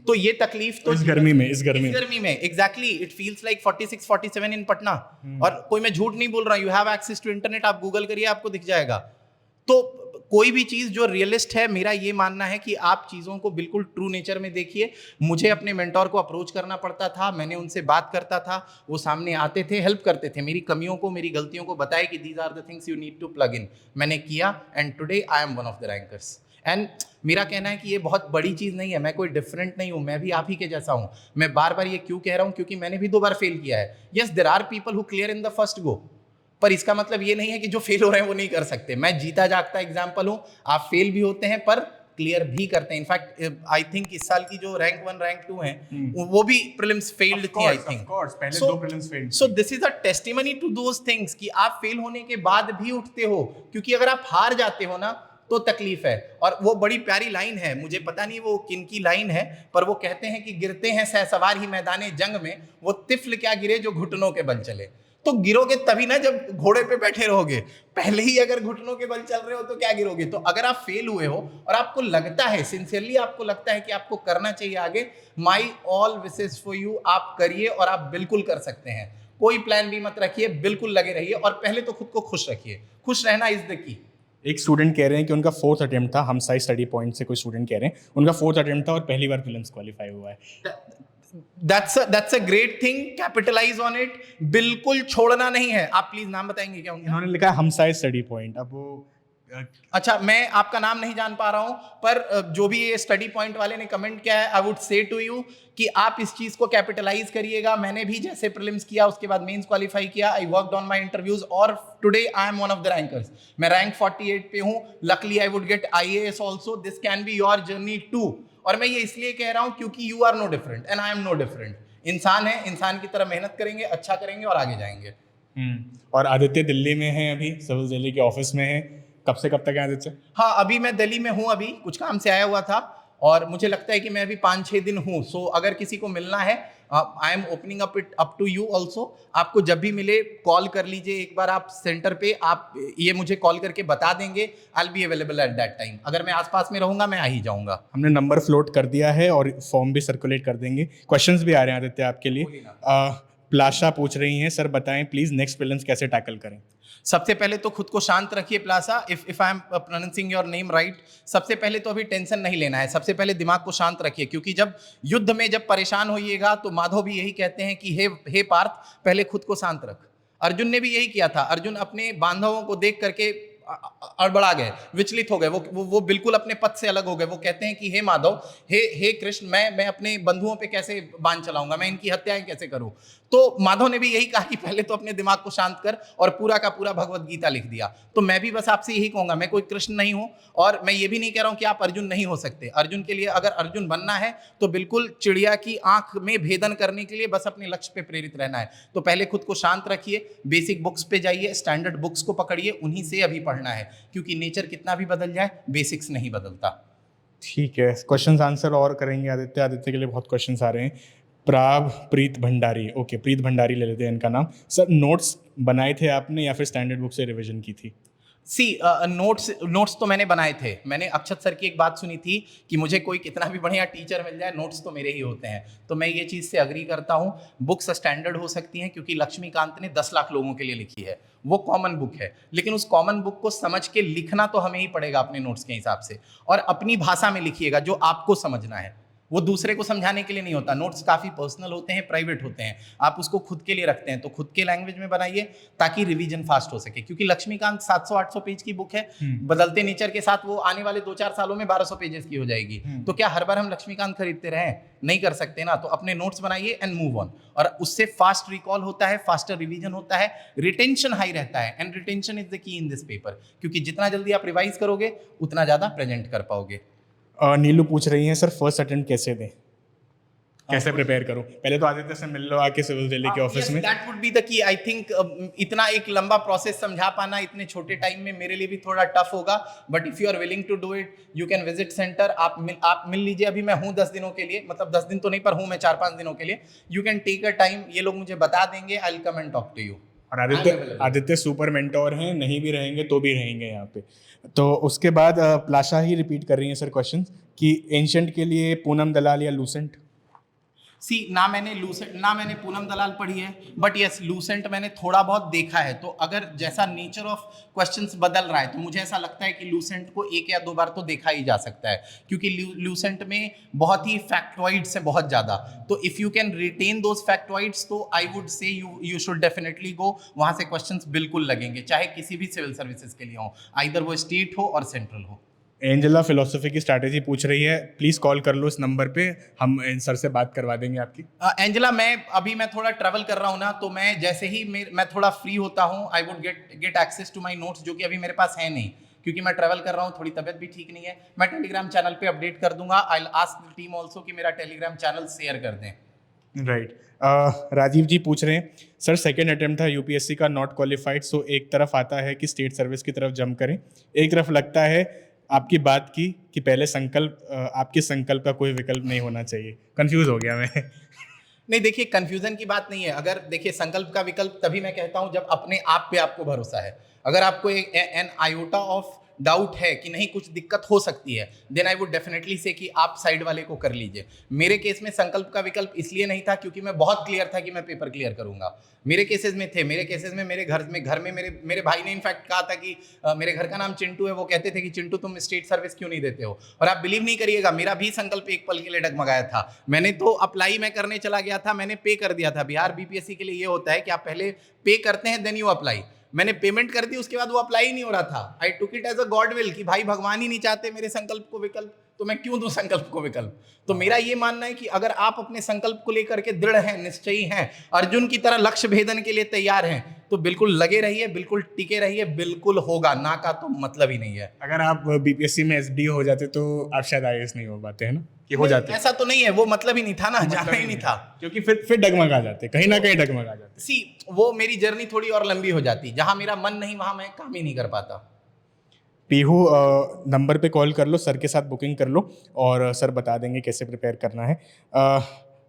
तो ये तकलीफ तो इस गर्मी में exactly it feels like 46-47 in Patna. और कोई मैं झूठ नहीं बोल रहा, you have access to internet, आप गूगल करिए आपको दिख जाएगा। तो कोई भी चीज़ जो रियलिस्ट है, मेरा ये मानना है कि आप चीज़ों को बिल्कुल ट्रू नेचर में देखिए। मुझे अपने मेंटोर को अप्रोच करना पड़ता था, मैंने उनसे बात करता था, वो सामने आते थे, हेल्प करते थे, मेरी कमियों को, मेरी गलतियों को बताए कि these are the things you need to plug in. मैंने किया and today I am one of the rankers. And मेरा कहना है कि ये बहुत बड़ी चीज़ नहीं है, मैं कोई डिफरेंट नहीं हूँ, मैं भी आप ही के जैसा हूँ। मैं बार बार ये क्यों कह रहा हूँ, क्योंकि मैंने भी 2 बार फेल किया है। Yes, there are people who clear in the first go, पर इसका मतलब ये नहीं है कि जो फेल हो रहे हैं वो नहीं कर सकते। मैं जीता जागता एग्जाम्पल हूँ, आप फेल भी होते हैं पर क्लियर भी करते हैं। इनफैक्ट आई थिंक इस साल की जो रैंक 1 रैंक 2 हैं वो भी प्रीलिम्स फेल्ड थी, आई थिंक। पहले 2 prelims failed. So this is a testimony to those things कि आप फेल होने के बाद भी उठते हो, क्योंकि अगर आप हार जाते हो ना तो तकलीफ है। और वो बड़ी प्यारी लाइन है, मुझे पता नहीं वो किन की लाइन है, पर वो कहते हैं कि गिरते हैं सहसवार ही मैदाने जंग में, वो तिफल क्या गिरे जो घुटनों के बल चले। तो गिरोगे तभी ना जब घोड़े पे बैठे रहोगे, पहले ही अगर घुटनों के बल चल रहे हो तो क्या गिरोगे। तो अगर आप फेल हुए हो और आपको लगता है, सिंसियरली आपको लगता है कि आपको करना चाहिए आगे, my all wishes for you, आप करिए और आप बिल्कुल कर सकते हैं। कोई प्लान भी मत रखिए, बिल्कुल लगे रहिए और पहले तो खुद को खुश रखिए। खुश रहना इज द की। एक स्टूडेंट कह रहे हैं कि उनका 4th अटेम्प्ट था, हम साइज स्टडी पॉइंट से कोई स्टूडेंट कह रहे हैं उनका 4th अटेम्प्ट था और पहली बार प्रीलिम्स क्वालिफाई हुआ है। That's a great thing, capitalize on it, बिल्कुल छोड़ना नहीं है। आप प्लीज नाम बताएंगे क्या उनका? उन्होंने लिखा है हम साइज स्टडी पॉइंट। अब वो अच्छा, मैं आपका नाम नहीं जान पा रहा हूं, पर जो भी ये स्टडी पॉइंट वाले ने कमेंट किया है, I would say to you कि आप इस चीज को कैपिटलाइज करिएगा। मैंने भी जैसे प्रीलिम्स किया, उसके बाद मेंस क्वालिफाई किया, I worked on my interviews और today I am one of the rankers. मैं रैंक 48 पे हूं, luckily I would get IAS also, this can be your journey too. और मैं ये इसलिए कह रहा हूं क्योंकि you are no different and I am no different. इंसान है, इंसान की तरह मेहनत करेंगे, अच्छा करेंगे और आगे जाएंगे। और आदित्य दिल्ली में है, अभी सिविल दिल्ली के ऑफिस में है। कब से कब तक है आदित्य? हाँ, अभी मैं दिल्ली में हूँ, अभी कुछ काम से आया हुआ था और मुझे लगता है कि मैं अभी 5-6 दिन हूँ। सो अगर किसी को मिलना है, I am opening up to you also. आपको जब भी मिले कॉल कर लीजिए, एक बार आप सेंटर पे आप ये मुझे कॉल करके बता देंगे, I will be available at that time. अगर मैं आसपास में रहूंगा मैं आ ही जाऊंगा। हमने नंबर फ्लोट कर दिया है और फॉर्म भी सर्कुलेट कर देंगे। क्वेश्चंस भी आ रहे हैं आदित्य आपके लिए। प्लाशा पूछ रही हैं, सर बताएं प्लीज नेक्स्ट प्रीलिम्स कैसे टैकल करें। सबसे पहले तो खुद को शांत रखिए प्लासा, if I am pronouncing your name right. सबसे पहले तो अभी टेंशन नहीं लेना है, सबसे पहले दिमाग को शांत रखिए, क्योंकि जब युद्ध में जब परेशान होइएगा तो माधव भी यही कहते हैं कि हे पार्थ, पहले खुद को शांत रख। अर्जुन ने भी यही किया था। अर्जुन अपने बांधवों को देख करके अड़बड़ा गए, विचलित हो गए, वो बिल्कुल अपने पथ से अलग हो गए। वो कहते हैं कि हे माधव, हे कृष्ण, मैं अपने बंधुओं पे कैसे बाण चलाऊंगा, मैं इनकी हत्याएं कैसे करूं। तो माधव ने भी यही कहा कि पहले तो अपने दिमाग को शांत कर, और पूरा का पूरा भगवत गीता लिख दिया। तो मैं भी बस आपसे यही कहूंगा, मैं कोई कृष्ण नहीं हूं, और मैं ये भी नहीं कह रहा हूं कि आप अर्जुन नहीं हो सकते। अर्जुन के लिए अगर अर्जुन बनना है तो बिल्कुल चिड़िया की आंख में भेदन करने के लिए बस अपने लक्ष्य पे प्रेरित रहना है। तो पहले खुद को शांत रखिए, बेसिक बुक्स पे जाइए, स्टैंडर्ड बुक्स को पकड़िए, उन्हीं से अभी पढ़ना है, क्योंकि नेचर कितना भी बदल जाए बेसिक्स नहीं बदलता। ठीक है, क्वेश्चंस आंसर और करेंगे आदित्य के लिए बहुत क्वेश्चंस आ रहे हैं। प्रीत भंडारी, ओके प्रीत भंडारी ले लेते हैं इनका नाम। सर नोट्स बनाए थे आपने या फिर स्टैंडर्ड बुक से रिवीजन की थी? नोट्स तो मैंने बनाए थे। मैंने अक्षत सर की एक बात सुनी थी कि मुझे कोई कितना भी बढ़िया टीचर मिल जाए, नोट्स तो मेरे ही होते हैं। तो मैं ये चीज़ से अग्री करता हूँ। बुक्स स्टैंडर्ड हो सकती हैं, क्योंकि लक्ष्मीकांत ने 10 लाख लोगों के लिए लिखी है, वो कॉमन बुक है, लेकिन उस कॉमन बुक को समझ के लिखना तो हमें ही पड़ेगा अपने नोट्स के हिसाब से, और अपनी भाषा में लिखिएगा जो आपको समझना है, वो दूसरे को समझाने के लिए नहीं होता। नोट्स काफ़ी पर्सनल होते हैं, प्राइवेट होते हैं, आप उसको खुद के लिए रखते हैं, तो खुद के लैंग्वेज में बनाइए ताकि रिवीजन फास्ट हो सके। क्योंकि लक्ष्मीकांत 700-800 पेज की बुक है, बदलते नेचर के साथ वो आने वाले 2-4 सालों में 1200 पेजेस की हो जाएगी। तो क्या हर बार हम लक्ष्मीकांत खरीदते रहें? नहीं कर सकते ना। तो अपने नोट्स बनाइए एंड मूव ऑन, और उससे फास्ट रिकॉल होता है, फास्टर रिवीजन होता है, रिटेंशन हाई रहता है, and retention is the key in this paper, क्योंकि जितना जल्दी आप रिवाइज करोगे उतना ज़्यादा प्रेजेंट कर पाओगे। नीलू पूछ रही हैं, सर फर्स्ट अटेम्प्ट कैसे दें, कैसे प्रिपेयर करूं? पहले तो आदित्य से मिल लो आके सिविल दिल्ली के ऑफिस में। That would be the key. I think इतना एक लंबा प्रोसेस समझा पाना इतने छोटे टाइम में मेरे लिए भी थोड़ा टफ होगा, but if you are willing to do it, you can visit centre. आप मिल लीजिए। अभी मैं हूँ 10 दिनों के लिए, मतलब 10 दिन तो नहीं, पर हूँ मैं 4-5 दिनों के लिए। You can take a time, ये लोग मुझे बता देंगे, I will come and talk to you. और आदित्य सुपर मेंटोर हैं, नहीं भी रहेंगे तो भी रहेंगे यहाँ पे। तो उसके बाद प्लाशा ही रिपीट कर रही हैं सर क्वेश्चन कि एंशंट के लिए पूनम दलाल या लूसेंट। ना मैंने पूनम दलाल पढ़ी है, बट यस लूसेंट मैंने थोड़ा बहुत देखा है। तो अगर जैसा नेचर ऑफ क्वेश्चंस बदल रहा है, तो मुझे ऐसा लगता है कि लूसेंट को 1 या 2 बार तो देखा ही जा सकता है, क्योंकि लूसेंट में बहुत ही फैक्टॉइड्स है, बहुत ज़्यादा। तो if you can retain those factoids, तो I would say you should definitely go. वहाँ से क्वेश्चंस बिल्कुल लगेंगे, चाहे किसी भी सिविल सर्विसेज के लिए हो, आइदर वो स्टेट हो और सेंट्रल हो। एंजेला फिलोसफी की स्ट्रैटेजी पूछ रही है, प्लीज कॉल कर लो इस नंबर पे, हम सर से बात करवा देंगे आपकी। एंजेला, मैं थोड़ा ट्रैवल कर रहा हूँ ना, तो मैं जैसे ही मैं थोड़ा फ्री होता हूँ, I would get access to my notes, जो कि अभी मेरे पास है नहीं, क्योंकि मैं ट्रैवल कर रहा हूँ, थोड़ी तबियत भी ठीक नहीं है। मैं टेलीग्राम चैनल पे अपडेट कर दूंगा। I will ask the team also कि मेरा टेलीग्राम चैनल शेयर कर दें। राइट। राजीव जी पूछ रहे हैं, सर सेकेंड अटेम्प्ट था यूपीएससी का, नॉट क्वालिफाइड, सो एक तरफ आता है कि स्टेट सर्विस की तरफ जंप करें, एक तरफ लगता है आपकी बात की कि पहले आपके संकल्प का कोई विकल्प नहीं होना चाहिए। कंफ्यूज हो गया मैं। नहीं, देखिए कंफ्यूजन की बात नहीं है। अगर देखिए संकल्प का विकल्प तभी मैं कहता हूं जब अपने आप पे आपको भरोसा है। अगर आपको एन आयोटा ऑफ डाउट है कि नहीं कुछ दिक्कत हो सकती है, देन आई वुड डेफिनेटली से कि आप साइड वाले को कर लीजिए। मेरे केस में संकल्प का विकल्प इसलिए नहीं था क्योंकि मैं बहुत क्लियर था कि मैं पेपर क्लियर करूंगा। मेरे केसेस में मेरे घर में मेरे भाई ने इनफैक्ट कहा था कि मेरे घर का नाम चिंटू है, वो कहते थे कि चिंटू तुम स्टेट सर्विस क्यों नहीं देते हो। और आप बिलीव नहीं करिएगा, मेरा भी संकल्प एक पल के लिए डगमगाया था। मैंने तो अप्लाई मैं करने चला गया था, मैंने पे कर दिया था। बिहार बीपीएससी के लिए ये होता है कि आप पहले पे करते हैं देन यू अप्लाई। मैंने पेमेंट कर दी, उसके बाद वो अप्लाई ही नहीं हो रहा था। I took it as a God will कि भाई भगवान ही नहीं चाहते मेरे संकल्प को विकल्प, तो मैं क्यों दूं संकल्प को विकल्प। तो मेरा ये मानना है कि अगर आप अपने संकल्प को लेकर के दृढ़ हैं, निश्चयी हैं, अर्जुन की तरह लक्ष्य भेदन के लिए तैयार हैं, तो बिल्कुल लगे रहिए, बिल्कुल टिके रहिए, बिल्कुल होगा। ना का तो मतलब ही नहीं है। अगर आप बीपीएससी में एसडी हो जाते तो आप शायद आईएएस नहीं हो पाते, है ना? कि हो जाते। ऐसा तो नहीं है, वो मतलब ही नहीं था ना, जाना ही नहीं था, क्योंकि फिर डगमगा जाते, कहीं ना कहीं डगमगा जाते। वो मेरी जर्नी थोड़ी और लंबी हो जाती। जहां मेरा मन नहीं वहां मैं काम ही नहीं कर पाता। पीहू नंबर पे कॉल कर लो, सर के साथ बुकिंग कर लो और सर बता देंगे कैसे प्रिपेयर करना है।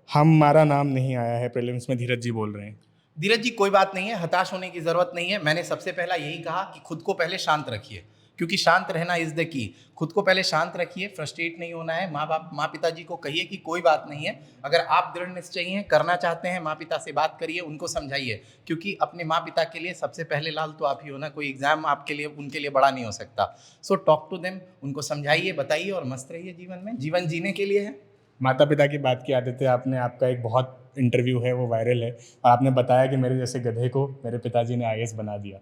हमारा नाम नहीं आया है प्रीलिम्स में, धीरज जी बोल रहे हैं। धीरज जी कोई बात नहीं है, हताश होने की जरूरत नहीं है। मैंने सबसे पहला यही कहा कि खुद को पहले शांत रखिए, क्योंकि शांत रहना इज द की। खुद को पहले शांत रखिए, फ्रस्ट्रेट नहीं होना है। माँ पिताजी को कहिए कि कोई बात नहीं है, अगर आप दृढ़ निश्चयी हैं, करना चाहते हैं, माँ पिता से बात करिए, उनको समझाइए, क्योंकि अपने माँ पिता के लिए सबसे पहले लाल तो आप ही हो ना, कोई एग्जाम आपके लिए उनके लिए बड़ा नहीं हो सकता। सो टॉक टू देम, उनको समझाइए, बताइए और मस्त रहिए। जीवन में जीवन जीने के लिए है। माता पिता की बात की आदत है, आपने आपका एक बहुत इंटरव्यू है वो वायरल है और आपने बताया कि मेरे जैसे गधे को मेरे पिताजी ने आईएएस बना दिया।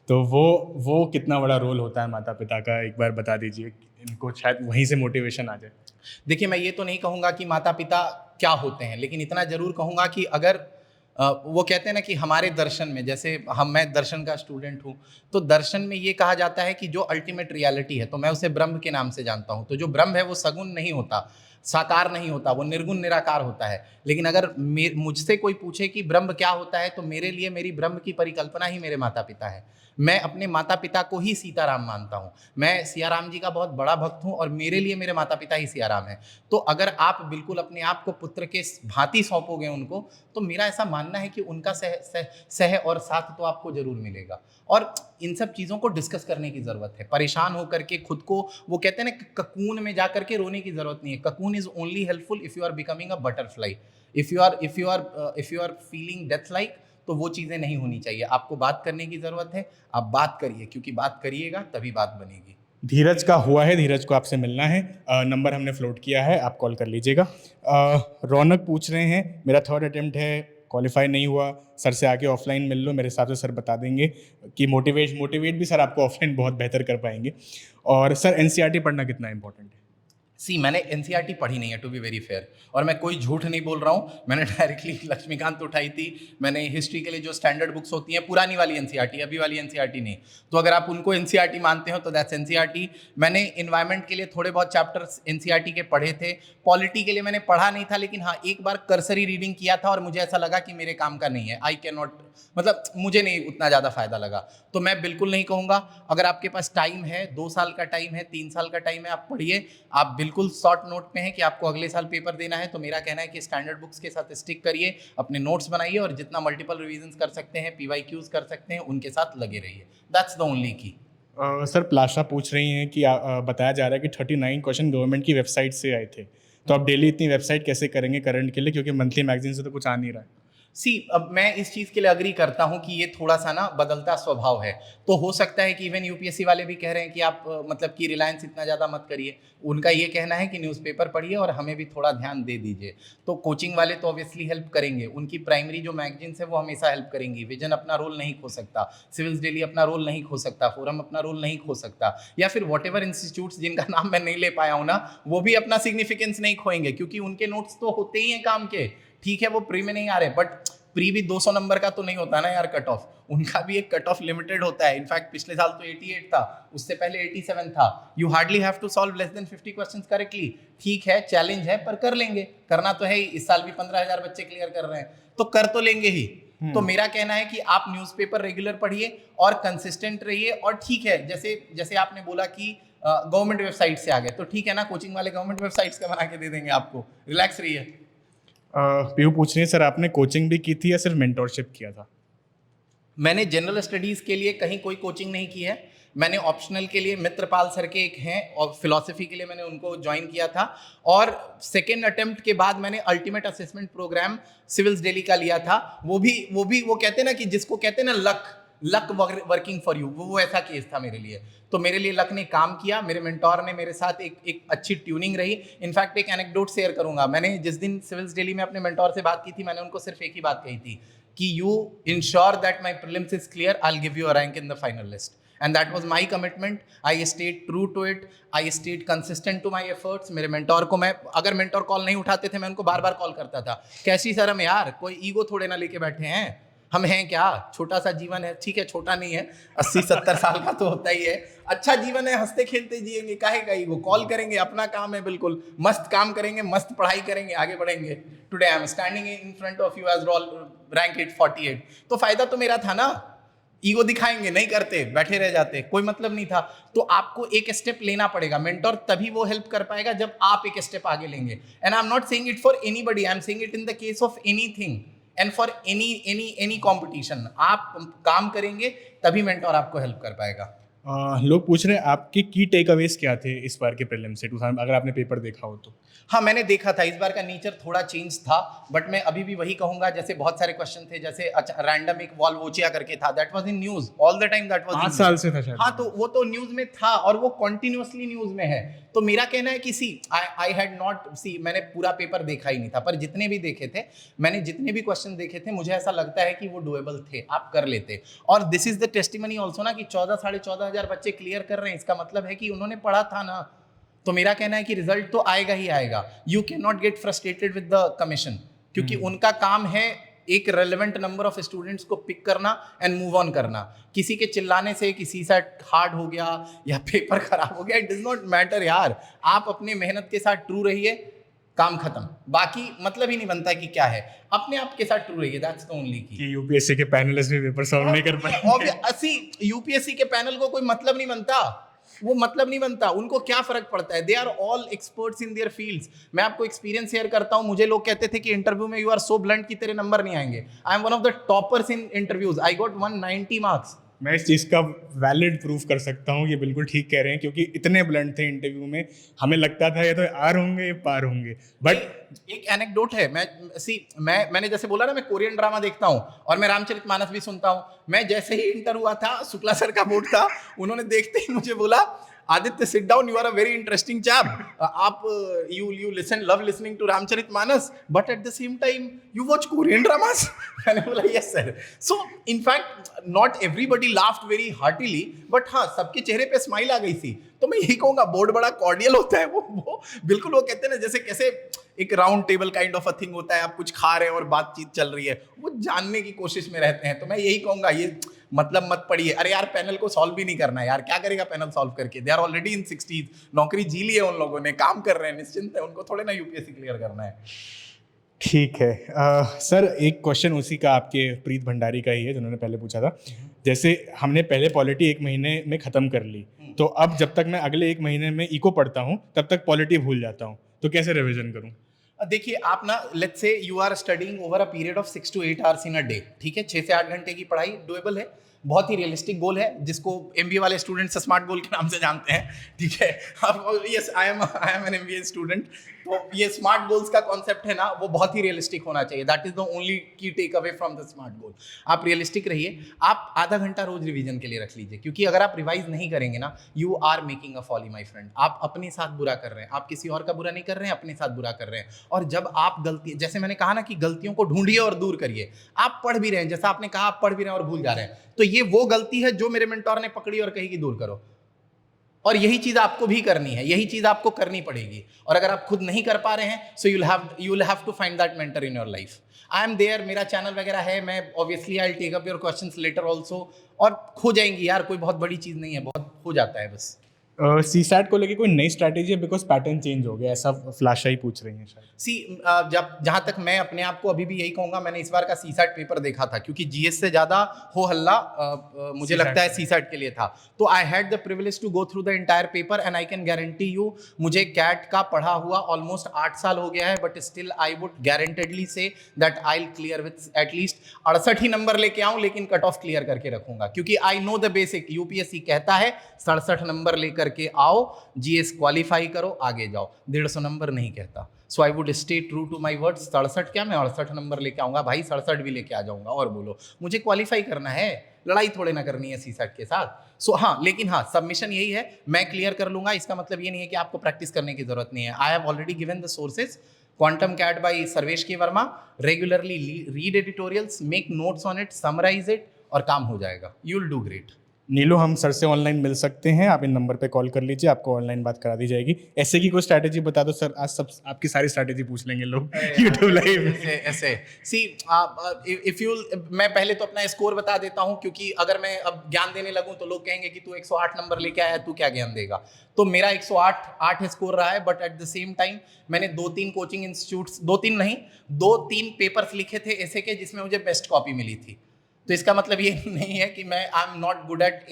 तो वो कितना बड़ा रोल होता है माता पिता का, एक बार बता दीजिए, इनको शायद वहीं से मोटिवेशन आ जाए। देखिए, मैं ये तो नहीं कहूँगा कि माता पिता क्या होते हैं, लेकिन इतना जरूर कहूँगा कि अगर वो कहते हैं ना कि हमारे दर्शन में, जैसे मैं दर्शन का स्टूडेंट हूँ, तो दर्शन में ये कहा जाता है कि जो अल्टीमेट रियलिटी है, तो मैं उसे ब्रह्म के नाम से जानता हूँ। तो जो ब्रह्म है वो सगुण नहीं होता, साकार नहीं होता, वो निर्गुण निराकार होता है। लेकिन अगर मुझसे कोई पूछे कि ब्रह्म क्या होता है, तो मेरे लिए मेरी ब्रह्म की परिकल्पना ही मेरे माता पिता है। मैं अपने माता पिता को ही सीताराम मानता हूँ। मैं सियाराम जी का बहुत बड़ा भक्त हूँ और मेरे लिए मेरे माता पिता ही सियाराम है। तो अगर आप बिल्कुल अपने आप को पुत्र के भांति सौंपोगे उनको, तो मेरा ऐसा मानना है कि उनका सह और साथ तो आपको जरूर मिलेगा। और इन सब चीज़ों को डिस्कस करने की ज़रूरत है। परेशान होकर के खुद को, वो कहते हैं ना, ककून में जा करके रोने की ज़रूरत नहीं है। Cocoon is only helpful if you are becoming a butterfly. If you are feeling death like, तो वो चीज़ें नहीं होनी चाहिए। आपको बात करने की ज़रूरत है, आप बात करिए, क्योंकि बात करिएगा तभी बात बनेगी। धीरज का हुआ है, धीरज को आपसे मिलना है, नंबर हमने फ्लोट किया है, आप कॉल कर लीजिएगा। रौनक पूछ रहे हैं, मेरा 3rd अटेम्प्ट है, क्वालिफाई नहीं हुआ, सर से आके ऑफलाइन मिल लो, मेरे हिसाब से सर बता देंगे कि मोटिवेट भी सर आपको ऑफलाइन बहुत बेहतर कर पाएंगे। और सर एनसीईआरटी पढ़ना कितना इंपॉर्टेंट है? मैंने एनसीईआरटी पढ़ी नहीं है, टू बी वेरी फेयर, और मैं कोई झूठ नहीं बोल रहा हूँ। मैंने डायरेक्टली लक्ष्मीकांत उठाई थी। मैंने हिस्ट्री के लिए जो स्टैंडर्ड बुक्स होती हैं, पुरानी वाली एनसीईआरटी, अभी वाली एनसीईआरटी नहीं। तो अगर आप उनको एनसीईआरटी मानते हो तो दैट्स एनसीईआरटी। मैंने इन्वायरमेंट के लिए थोड़े बहुत चैप्टर्स एनसीईआरटी के पढ़े थे। पॉलिटी के लिए मैंने पढ़ा नहीं था, लेकिन हाँ, एक बार कर्सरी रीडिंग किया था और मुझे ऐसा लगा कि मेरे काम का नहीं है। आई कैन नॉट, मतलब मुझे नहीं उतना ज़्यादा फायदा लगा। तो मैं बिल्कुल नहीं कहूँगा। अगर आपके पास टाइम है, 2 साल का टाइम है, 3 साल का टाइम है, आप पढ़िए। आप बिल्कुल शॉर्ट नोट में है कि आपको अगले साल पेपर देना है, तो मेरा कहना है कि स्टैंडर्ड बुक्स के साथ स्टिक करिए, अपने नोट्स बनाइए और जितना मल्टीपल रिवीजन कर सकते हैं, पीवाईक्यूज कर सकते हैं, उनके साथ लगे रहिए। दैट्स द ओनली की। सर प्लाशा पूछ रही हैं कि बताया जा रहा है कि 39 क्वेश्चन गवर्नमेंट की वेबसाइट से आए थे, तो आप डेली इतनी वेबसाइट कैसे करेंगे करंट के लिए, क्योंकि मंथली मैगजीन से तो कुछ आ नहीं रहा है। अब मैं इस चीज़ के लिए अग्री करता हूं कि ये थोड़ा सा ना बदलता स्वभाव है। तो हो सकता है कि इवन यूपीएससी वाले भी कह रहे हैं कि आप मतलब कि रिलायंस इतना ज़्यादा मत करिए। उनका ये कहना है कि न्यूज़पेपर पढ़िए और हमें भी थोड़ा ध्यान दे दीजिए। तो कोचिंग वाले तो ऑब्वियसली हेल्प करेंगे, उनकी प्राइमरी जो मैगजीन्स है वो हमेशा हेल्प करेंगी। विजन अपना रोल नहीं खो सकता, सिविल्स डेली अपना रोल नहीं खो सकता, फोरम अपना रोल नहीं खो सकता, या फिर वॉट एवर इंस्टीट्यूट्स जिनका नाम मैं नहीं ले पाया हूँ ना, वो भी अपना सिग्निफिकेंस नहीं खोएंगे, क्योंकि उनके नोट्स तो होते ही हैं काम के। ठीक है, वो प्री में नहीं आ रहे, बट प्री भी 200 नंबर का तो नहीं होता ना यार कट ऑफ। उनका भी एक कट ऑफ लिमिटेड होता है। इनफैक्ट पिछले साल तो 88 था, उससे पहले 87 था। You hardly have to solve less than 50 questions correctly. ठीक है, चैलेंज है, पर कर लेंगे, करना तो है ही। इस साल भी 15,000 बच्चे क्लियर कर रहे हैं, तो कर तो लेंगे ही। तो मेरा कहना है कि आप न्यूज़पेपर रेगुलर पढ़िए और कंसिस्टेंट रहिए। और ठीक है, जैसे आपने बोला कि गवर्नमेंट वेबसाइट से आ गए, तो ठीक है ना, कोचिंग वाले गवर्नमेंट वेबसाइट्स का बना के दे देंगे आपको, रिलैक्स रहिए। पीयू पूछ रही है, सर आपने कोचिंग भी की थी या सिर्फ मेंटोरशिप किया था? मैंने जनरल स्टडीज़ के लिए कहीं कोई कोचिंग नहीं की है। मैंने ऑप्शनल के लिए मित्रपाल सर के एक हैं, और फिलॉसफी के लिए मैंने उनको ज्वाइन किया था। और सेकेंड अटेम्प्ट के बाद मैंने ultimate assessment programme civils daily का लिया था। वो कहते हैं ना कि जिसको कहते हैं ना लक वर्किंग फॉर यू, वो ऐसा केस था मेरे लिए। तो मेरे लिए लक ने काम किया। मेरे मेंटोर ने मेरे साथ एक अच्छी ट्यूनिंग रही। इनफैक्ट एक एनेक्डोट शेयर करूंगा। मैंने जिस दिन सिविल्स डेली में अपने मेंटोर से बात की थी, मैंने उनको सिर्फ एक ही बात कही थी कि you ensure that my prelims is clear, I will give you a rank in the final list. And that was my commitment. I stayed true to it. I stayed consistent to my efforts. मेरे मेंटोर को मैं, अगर मेंटोर कॉल नहीं उठाते थे, मैं उनको बार बार कॉल करता था। कैसी सर हम यार, कोई ईगो थोड़े ना लेके बैठे हैं, हम हैं क्या, छोटा सा जीवन है। ठीक है, छोटा नहीं है, 80-70 साल का तो होता ही है। अच्छा जीवन है, हंसते खेलते जिएंगे, काहे का ईगो। कॉल करेंगे, अपना काम है, बिल्कुल मस्त काम करेंगे, मस्त पढ़ाई करेंगे, आगे बढ़ेंगे। Today I am standing in front of you as rank 848। तो फायदा तो मेरा था ना। ईगो दिखाएंगे, नहीं करते, बैठे रह जाते, कोई मतलब नहीं था। तो आपको एक स्टेप लेना पड़ेगा। मेंटोर तभी वो हेल्प कर पाएगा जब आप एक स्टेप आगे लेंगे। And I am not saying it for anybody, I am saying it in the case of anything and for any competition. आप काम करेंगे तभी मेंटोर आपको हेल्प कर पाएगा। लोग पूछ रहे हैं आपके की टेक अवेज क्या थे इस बार के प्रीलिम से 2000, अगर आपने पेपर देखा हो तो। हाँ, मैंने देखा था, इस बार का नेचर थोड़ा चेंज था, बट मैं अभी भी वही कहूंगा, जैसे बहुत सारे क्वेश्चन थे, जैसे अच्छा रैंडम एक वॉल्वोचिया करके था, that was in news all the time, that was 5 साल से था शायद। हाँ, तो वो तो न्यूज में था और वो कॉन्टिन्यूसली न्यूज में है। तो मेरा कहना है कि सी आई हैड नॉट सी, मैंने पूरा पेपर देखा ही नहीं था, पर जितने भी देखे थे, मैंने जितने भी क्वेश्चन देखे थे, मुझे ऐसा लगता है कि वो डुएबल थे, आप कर लेते। और this is the testimony also ना कि 14,500 बच्चे क्लियर कर रहे हैं, इसका मतलब है कि उन्होंने पढ़ा था ना। तो मेरा कहना है कि रिजल्ट तो आएगा ही आएगा। You can not get frustrated with the commission, क्योंकि उनका काम है एक रेलेवेंट नंबर ऑफ स्टूडेंट्स को पिक करना एंड मूव ऑन करना। किसी के चिल्लाने से किसी सा हार्ड हो गया या पेपर खराब हो गया, इट डज नॉट मैटर यार। आप अपने मेहनत के साथ ट्रू रहिए, काम खत्म। बाकी मतलब ही नहीं बनता कि क्या है, अपने आप के साथ ट्रू रहिए, दैट्स द ओनली की। कि यूपीएससी के पैनलिस्ट भी पेपर सॉल्व नहीं कर पाए। यूपीएससी के पैनल को कोई मतलब नहीं बनता, वो मतलब नहीं बनता, उनको क्या फर्क पड़ता है। They are all experts in their fields. मैं आपको एक्सपीरियंस शेयर करता हूं, मुझे लोग कहते थे कि इंटरव्यू में यू आर सो ब्लंट कि तेरे नंबर नहीं आएंगे। आई am one of the toppers in interviews, I got 190 marks. मैं इस चीज़ का वैलिड प्रूफ कर सकता हूँ, ये बिल्कुल ठीक कह रहे हैं, क्योंकि इतने ब्लंट थे इंटरव्यू में, हमें लगता था ये तो आर होंगे ये पार होंगे। बट एक एनेक्डोट है, मैंने जैसे बोला ना, मैं कोरियन ड्रामा देखता हूँ और मैं रामचरितमानस भी सुनता हूँ। मैं जैसे ही इंटर हुआ था, शुक्ला सर का बोर्ड था, उन्होंने देखते ही मुझे बोला, Aditya sit down, you are a very interesting chap, आप you listen, love listening to Ramcharitmanas, but at the same time you watch Korean dramas. मैंने बोला yes sir. So in fact not everybody laughed very heartily, but हाँ, सबके चेहरे पे स्माइल आ गई थी। तो मैं यही कहूंगा, बोर्ड बड़ा कॉर्डियल होता है, वो बिल्कुल, वो कहते हैं ना, जैसे कैसे एक round table kind of a thing होता है, आप कुछ खा रहे हैं और बातचीत चल रही है, वो जानने की कोशिश में रहते हैं। तो मैं यही कहूंगा, ये मतलब मत पढ़िए। अरे यार, पैनल को सॉल्व भी नहीं करना है यार, क्या करेगा पैनल सॉल्व करके? They are already in 60s, नौकरी जी ली है उन लोगों ने, काम कर रहे हैं, निश्चिंत है, उनको थोड़े ना यूपीएससी क्लियर करना है। ठीक है। सर एक क्वेश्चन उसी का, आपके प्रीत भंडारी का ही है, जिन्होंने पहले पूछा था। जैसे हमने पहले पॉलिटी 1 महीने में ख़त्म कर ली, तो अब जब तक मैं अगले 1 महीने में इको पढ़ता हूँ, तब तक पॉलिटी भूल जाता हूँ, तो कैसे रिविजन करूँ? देखिए, आप ना, let's say you are studying over a period of 6 to 8 hours in a day, ठीक है, 6 से 8 घंटे की पढ़ाई डुएबल है, बहुत ही रियलिस्टिक गोल है, जिसको एमबीए वाले स्टूडेंट स्मार्ट गोल के नाम से जानते हैं, ठीक है। अब yes, I M an MBA student, तो ये स्मार्ट गोल्स का कॉन्सेप्ट है ना, वो बहुत ही रियलिस्टिक होना चाहिए। That is the only key takeaway from the smart goal. आप रियलिस्टिक रहिए, आप आधा घंटा रोज रिवीजन के लिए रख लीजिए, क्योंकि अगर आप रिवाइज नहीं करेंगे ना, you are making a folly my friend. आप अपने साथ बुरा कर रहे हैं, आप किसी और का बुरा नहीं कर रहे हैं, अपने साथ बुरा कर रहे हैं। और जब आप गलती, जैसे मैंने कहा ना कि गलतियों को ढूंढिए और दूर करिए। आप पढ़ भी रहे हैं, जैसा आपने कहा, आप पढ़ भी रहे हैं और भूल जा रहे हैं, तो ये वो गलती है जो मेरे मेंटोर ने पकड़ी और कही कि दूर करो। और यही चीज आपको भी करनी है, यही चीज आपको करनी पड़ेगी। और अगर आप खुद नहीं कर पा रहे हैं, so you will have to find that mentor in your life. I am there, मेरा चैनल वगैरह है, मैं obviously I will take up your questions later also, और हो जाएंगी यार, कोई बहुत बड़ी चीज नहीं है, बहुत हो जाता है बस। सीसैट को लेके कोई नई स्ट्रैटेजी है? बिकॉज पैटर्न चेंज हो गया, ऐसा फ्लैशा ही पूछ रही हैं शायद। सी, जब जहाँ तक मैं अपने आप को अभी भी यही कहूँगा, मैंने इस बार का सीसैट पेपर देखा था, क्योंकि जीएस से ज़्यादा हो हल्ला मुझे लगता है सीसैट के लिए था। तो I had the privilege to go through the entire paper, and I can guarantee you, मुझे कैट का पढ़ा हुआ ऑलमोस्ट 8 साल हो गया है, but still I would guaranteedly say that I will clear with at least 68 ही नंबर लेके आऊँ, लेकिन कट ऑफ क्लियर करके रखूंगा, क्योंकि I know the basic. UPSC कहता है 67 नंबर लेकर के आओ, जीएस क्वालिफाई करो, आगे जाओ। 150 नंबर नहीं कहता। So I would stay true to my words. 67 क्या, मैं 68 नंबर लेके आऊंगा भाई, 67 भी लेके आ जाऊंगा, और बोलो, मुझे क्वालिफाई करना है, लड़ाई थोड़े ना करनी है सीसैट के साथ। सो हाँ, लेकिन हाँ, सबमिशन यही है, मैं क्लियर कर लूंगा। इसका मतलब ये नहीं है कि आपको प्रैक्टिस करने की जरूरत नहीं है। I have already given the sources, quantum CAT by Sarvesh K Verma, regularly read editorials, make notes on it, summarise it, और काम हो जाएगा। You will do great. Neelu, हम सर से ऑनलाइन मिल सकते हैं? आप इन नंबर पे कॉल कर लीजिए, आपको ऑनलाइन बात करा दी जाएगी। ऐसे की कोई स्ट्रैटेजी बता दो सर, आज सब आपकी सारी स्ट्रैटेजी पूछ लेंगे लोग यूट्यूब लाइव। ऐसे सी, इफ यू, मैं पहले तो अपना स्कोर बता देता हूं, क्योंकि अगर मैं अब ज्ञान देने लगूं तो लोग कहेंगे कि तू 108 नंबर लेके आया, तू क्या ज्ञान देगा। तो मेरा 108 स्कोर रहा है, but at the same time मैंने 2-3 कोचिंग इंस्टीट्यूट्स, 2-3 नहीं, 2-3 पेपर्स लिखे थे ऐसे के जिसमें मुझे बेस्ट कॉपी मिली थी। तो इसका मतलब ये नहीं है कि मैं आई एम नॉट गुड एट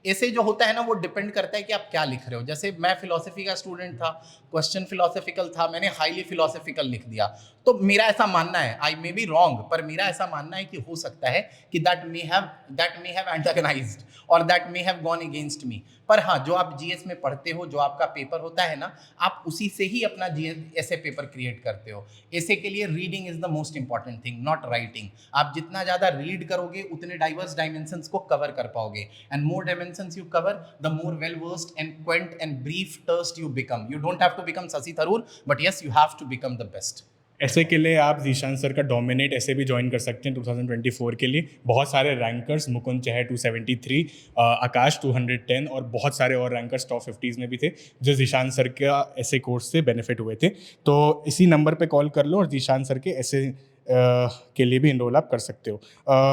ऐसे जो होता है ना, वो डिपेंड करता है कि आप क्या लिख रहे हो। जैसे मैं फिलॉसफी का स्टूडेंट था, क्वेश्चन फिलोसफिकल था, मैंने हाईली फिलोसफिकल लिख दिया, तो मेरा ऐसा मानना है, आई मे बी रॉन्ग, पर मेरा ऐसा मानना है कि हो सकता है कि दैट मे हैव एंटागनाइज्ड और that may have gone against me. पर हाँ, जो आप जीएस में पढ़ते हो, जो आपका पेपर होता है ना, आप उसी से ही अपना जीएस ऐसे पेपर क्रिएट करते हो। ऐसे के लिए reading is the most important thing, not writing. आप जितना ज़्यादा रीड करोगे उतने डाइवर्स डायमेंशंस को कवर कर पाओगे, and more dimensions you cover the more well versed and quaint and brief terse you become. You don't have to become Shashi Tharoor, but yes you have to become the best. ऐसे के लिए आप जीशान सर का डोमिनेट ऐसे भी ज्वाइन कर सकते हैं 2024 के लिए। बहुत सारे रैंकर्स, मुकुंद चहर 273, आकाश 210 और बहुत सारे और रैंकर्स टॉप 50s में भी थे जो जीशान सर का ऐसे कोर्स से बेनिफिट हुए थे। तो इसी नंबर पे कॉल कर लो और जीशान सर के ऐसे के लिए भी इनरोल आप कर सकते हो।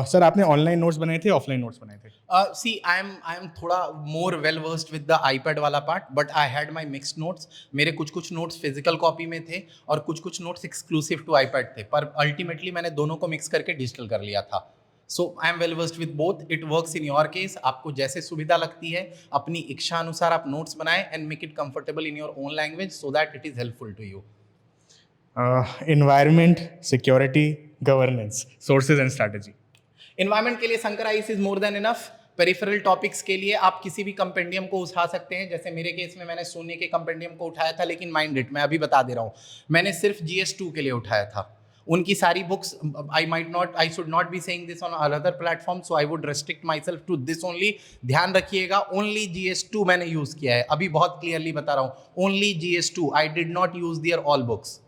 सर, आपने ऑनलाइन नोट्स बनाए थे, ऑफलाइन नोट्स बनाए थे? See, I am थोड़ा more well versed with the iPad वाला part, but I had my mixed notes. मेरे कुछ नोट्स फिजिकल कॉपी में थे और कुछ नोट्स एक्सक्लूसिव टू iPad थे, पर अल्टीमेटली मैंने दोनों को मिक्स करके डिजिटल कर लिया था। So I am well versed with both, it works in your case. आपको जैसे सुविधा लगती है, अपनी इच्छा अनुसार आप नोट्स बनाएं and make it comfortable in your own language so that it is helpful to you. Environment, security, governance, sources and strategy. Environment के लिए Shankar IAS is more than enough. Peripheral topics के लिए आप किसी भी कंपेंडियम को उठा सकते हैं। जैसे मेरे केस में मैंने सोने के कंपेंडियम को उठाया था, लेकिन माइंड इट, मैं अभी बता दे रहा हूँ, मैंने सिर्फ GS2 के लिए उठाया था। उनकी सारी books, I should not be saying this on other platform, so I would restrict myself to this only. ध्यान रखिएगा, ओनली GS2 मैंने यूज किया है, अभी बहुत क्लियरली बता रहा हूँ, only GS2, I did not use their all books.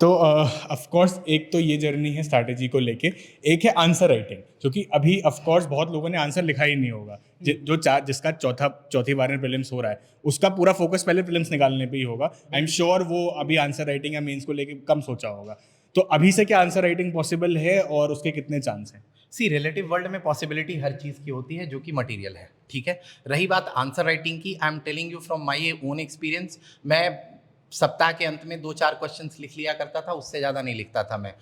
तो ऑफ कोर्स एक तो ये जर्नी है स्ट्रैटेजी को लेके, एक है आंसर राइटिंग, क्योंकि अभी ऑफ कोर्स बहुत लोगों ने आंसर लिखा ही नहीं होगा। जिसका चौथी बार में प्रीलिम्स हो रहा है, उसका पूरा फोकस पहले प्रीलिम्स निकालने पे ही होगा। आई एम श्योर वो अभी आंसर राइटिंग या मेंस को लेके कम सोचा होगा। तो अभी से क्या आंसर राइटिंग पॉसिबल है और उसके कितने चांस हैं? सी, रिलेटिव वर्ल्ड में पॉसिबिलिटी हर चीज़ की होती है जो कि मटेरियल है, ठीक है। रही बात आंसर राइटिंग की, I am telling you from my own experience, मैं सप्ताह के अंत में 2-4 क्वेश्चंस लिख लिया करता था, उससे ज़्यादा नहीं लिखता था मैं।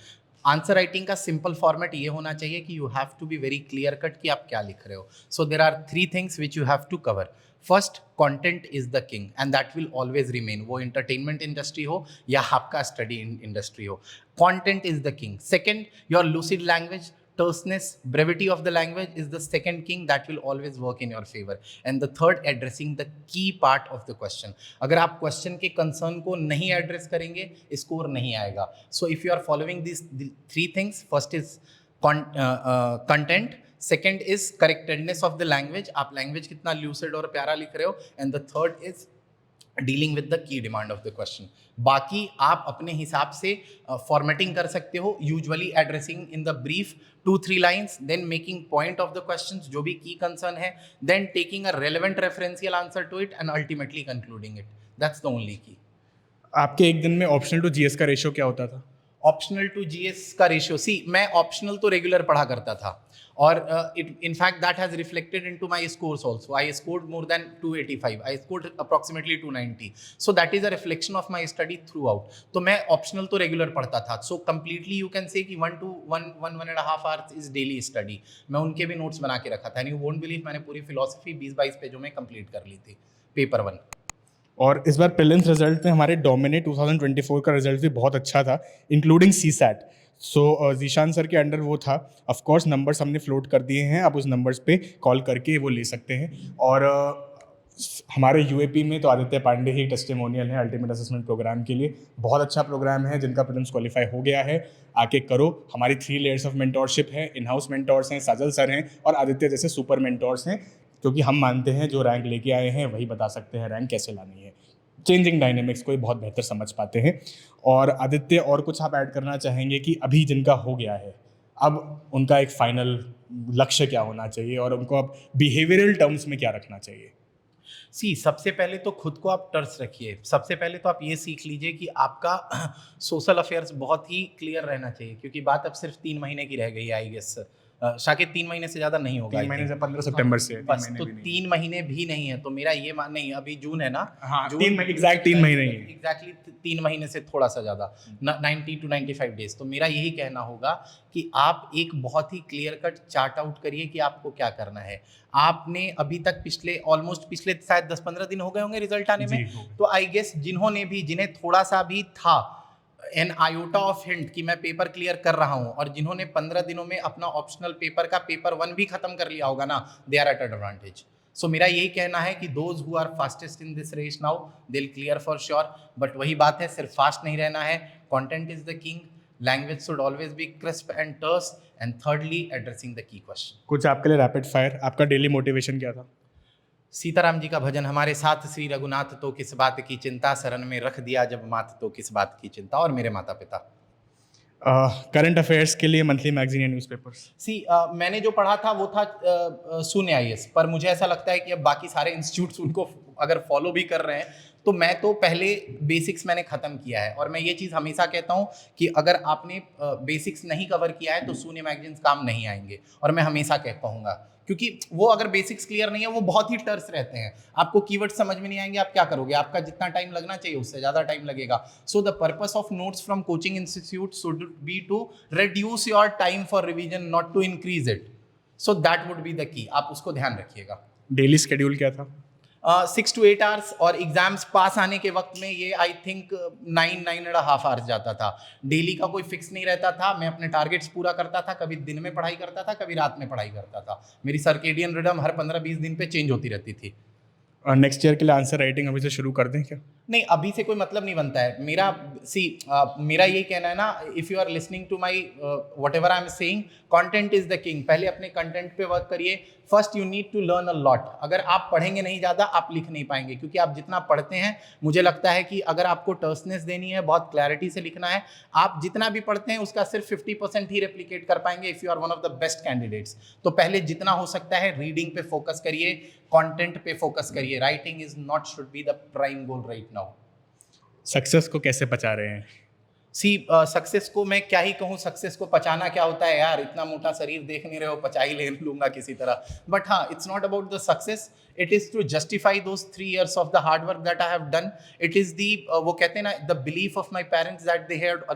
आंसर राइटिंग का सिंपल फॉर्मेट ये होना चाहिए कि you have to be very clear cut कि आप क्या लिख रहे हो। So there are 3 things which you have to cover. First, content is the king and that will always remain, वो एंटरटेनमेंट इंडस्ट्री हो या आपका स्टडी इंडस्ट्री हो, content is the king. Second, your lucid language, terseness, brevity of the language is the second king that will always work in your favor. And the third, addressing the key part of the question. अगर आप क्वेश्चन के कंसर्न को नहीं एड्रेस करेंगे, स्कोर नहीं आएगा। So if you are following these 3 things, first is content, second is correctedness of the language, आप लैंग्वेज कितना लूसिड और प्यारा लिख रहे हो, and the third is dealing with the key demand of the question. बाकी आप अपने हिसाब से फॉर्मेटिंग कर सकते हो, usually addressing in the brief 2-3 lines, then making point of the questions जो भी की कंसर्न है, then taking a relevant referential answer to it and ultimately concluding it. That's the only key. आपके एक दिन में ऑप्शनल टू जीएस का रेशियो क्या होता था? ऑप्शनल टू जीएस का रेशियो, सी मैं ऑप्शनल तो रेगुलर पढ़ा करता था और in fact that has reflected into my scores also. I scored more than 285, I scored approximately 290, so that is a reflection of my study throughout. तो मैं ऑप्शनल तो रेगुलर पढ़ता था, so completely you can say कि 1.5 hours is daily study। मैं उनके भी नोट्स बना के रखा था, and you won't believe मैंने पूरी फिलोसफी 20-22 पेजों में कंप्लीट कर ली थी, पेपर 1। और इस बार प्रीलिम्स रिजल्ट में हमारे डोमिनेट 2024 का रिजल्ट भी बहुत अच्छा था, इंक्लूडिंग CSAT। सो जीशान सर के अंडर वो था। ऑफ कोर्स नंबर्स हमने फ्लोट कर दिए हैं, आप उस नंबर्स पे कॉल करके वो ले सकते हैं। और हमारे यूएपी में तो आदित्य पांडे ही टेस्टिमोनियल है अल्टीमेट असेसमेंट प्रोग्राम के लिए। बहुत अच्छा प्रोग्राम है, जिनका प्रीलिम्स क्वालिफाई हो गया है, आके करो। हमारी 3 लेयर्स ऑफ मेंटोरशिप है, इन हाउस मेंटोर्स हैं, साजल सर हैं और आदित्य जैसे सुपर मेंटोर्स हैं, क्योंकि हम मानते हैं जो रैंक लेके आए हैं वही बता सकते हैं रैंक कैसे लानी है। चेंजिंग डायनेमिक्स को बहुत बेहतर समझ पाते हैं। और आदित्य, और कुछ आप ऐड करना चाहेंगे कि अभी जिनका हो गया है, अब उनका एक फाइनल लक्ष्य क्या होना चाहिए और उनको अब बिहेवियरल टर्म्स में क्या रखना चाहिए? सी, सबसे पहले तो खुद को आप टर्स रखिए। सबसे पहले तो आप ये सीख लीजिए कि आपका सोशल अफेयर्स बहुत ही क्लियर रहना चाहिए, क्योंकि बात अब सिर्फ 3 महीने की रह गई है, आई गेस शायद 3 महीने से ज़्यादा नहीं होगा। 3 महीने से 15 सितंबर से बस, तो 3 महीने भी नहीं है। तो मेरा ये मान, नहीं अभी जून है ना, हाँ, जून एग्जैक्ट 3 महीने ही है। एग्जैक्टली 3 महीने से थोड़ा सा ज़्यादा, 90 to 95 डेज। तो मेरा यही कहना होगा कि आप एक बहुत ही क्लियर कट चार्ट आउट करिए कि आपको क्या करना है। आपने अभी तक पिछले शायद 10-15 दिन हो गए होंगे रिजल्ट आने में, तो आई गेस जिन्हें थोड़ा सा भी था एन आयोटा ऑफ हिंट कि मैं पेपर क्लियर कर रहा हूं, और जिन्होंने 15 दिनों में अपना ऑप्शनल पेपर का पेपर 1 भी खत्म कर लिया होगा ना, they are at advantage. So मेरा यही कहना है कि those who are fastest in this race now they will clear for sure. But वही बात है, सिर्फ फास्ट नहीं रहना है, content is the king, language should always be crisp and terse, and thirdly addressing the key question. कुछ आपके लिए रैपिड फायर, आपका डेली मोटिवेशन क्या था? सीताराम जी का भजन, हमारे साथ श्री रघुनाथ तो किस बात की चिंता, शरण में रख दिया जब मात तो किस बात की चिंता, और मेरे माता पिता. करंट अफेयर्स के लिए मंथली मैगजीन या न्यूज़पेपर्स? मैंने जो पढ़ा था वो था शून्य आईएएस, पर मुझे ऐसा लगता है कि अब बाकी सारे इंस्टीट्यूट्स उनको अगर फॉलो भी कर रहे हैं, तो मैं तो पहले बेसिक्स मैंने ख़त्म किया है. और मैं ये चीज़ हमेशा कहता हूँ कि अगर आपने बेसिक्स नहीं कवर किया है तो शून्य मैगजीन्स काम नहीं आएंगे, और मैं हमेशा कहूँगा, क्योंकि वो अगर बेसिक्स क्लियर नहीं है वो बहुत ही टर्स रहते हैं, आपको कीवर्ड समझ में नहीं आएंगे, आप क्या करोगे, आपका जितना टाइम लगना चाहिए उससे ज़्यादा टाइम लगेगा. So the purpose of notes from coaching institute should be to reduce your time for revision, not to increase it. So that would be the key. आप उसको ध्यान रखिएगा. डेली शेड्यूल क्या था? 6 to 8 hours, और एग्जाम्स पास आने के वक्त में ये आई थिंक 9.5 hours जाता था. डेली का कोई फिक्स नहीं रहता था, मैं अपने टारगेट्स पूरा करता था, कभी दिन में पढ़ाई करता था, कभी रात में पढ़ाई करता था. मेरी सर्केडियन रिदम हर 15-20 दिन पे चेंज होती रहती थी. नेक्स्ट ईयर के लिए आंसर राइटिंग अभी से शुरू कर दें क्या? नहीं, अभी से कोई मतलब नहीं बनता है. मेरा यही कहना है ना, if you are listening to my whatever I am saying, content is the king. पहले अपने कंटेंट पे वर्क करिए. First you need to learn a lot. अगर आप पढ़ेंगे नहीं ज़्यादा, आप लिख नहीं पाएंगे, क्योंकि आप जितना पढ़ते हैं, मुझे लगता है कि अगर आपको टर्सनेस देनी है, बहुत क्लैरिटी से लिखना है, आप जितना भी पढ़ते हैं उसका सिर्फ 50% ही रेप्लिकेट कर पाएंगे if you are one of the best candidates. तो पहले जितना हो सकता है रीडिंग पे फोकस करिए, कंटेंट पे फोकस करिए. Writing is not should be the prime goal right now. Success को कैसे पचा रहे हैं? सक्सेस को मैं क्या ही कहूँ, सक्सेस को पचाना क्या होता है यार, इतना मोटा शरीर देख नहीं रहे हो, पचा ही ले लूंगा किसी तरह. बट हाँ, it's not about the success, it is to justify those 3 years of the hard work that I have done. It is the वो कहते हैं ना, the belief of my parents that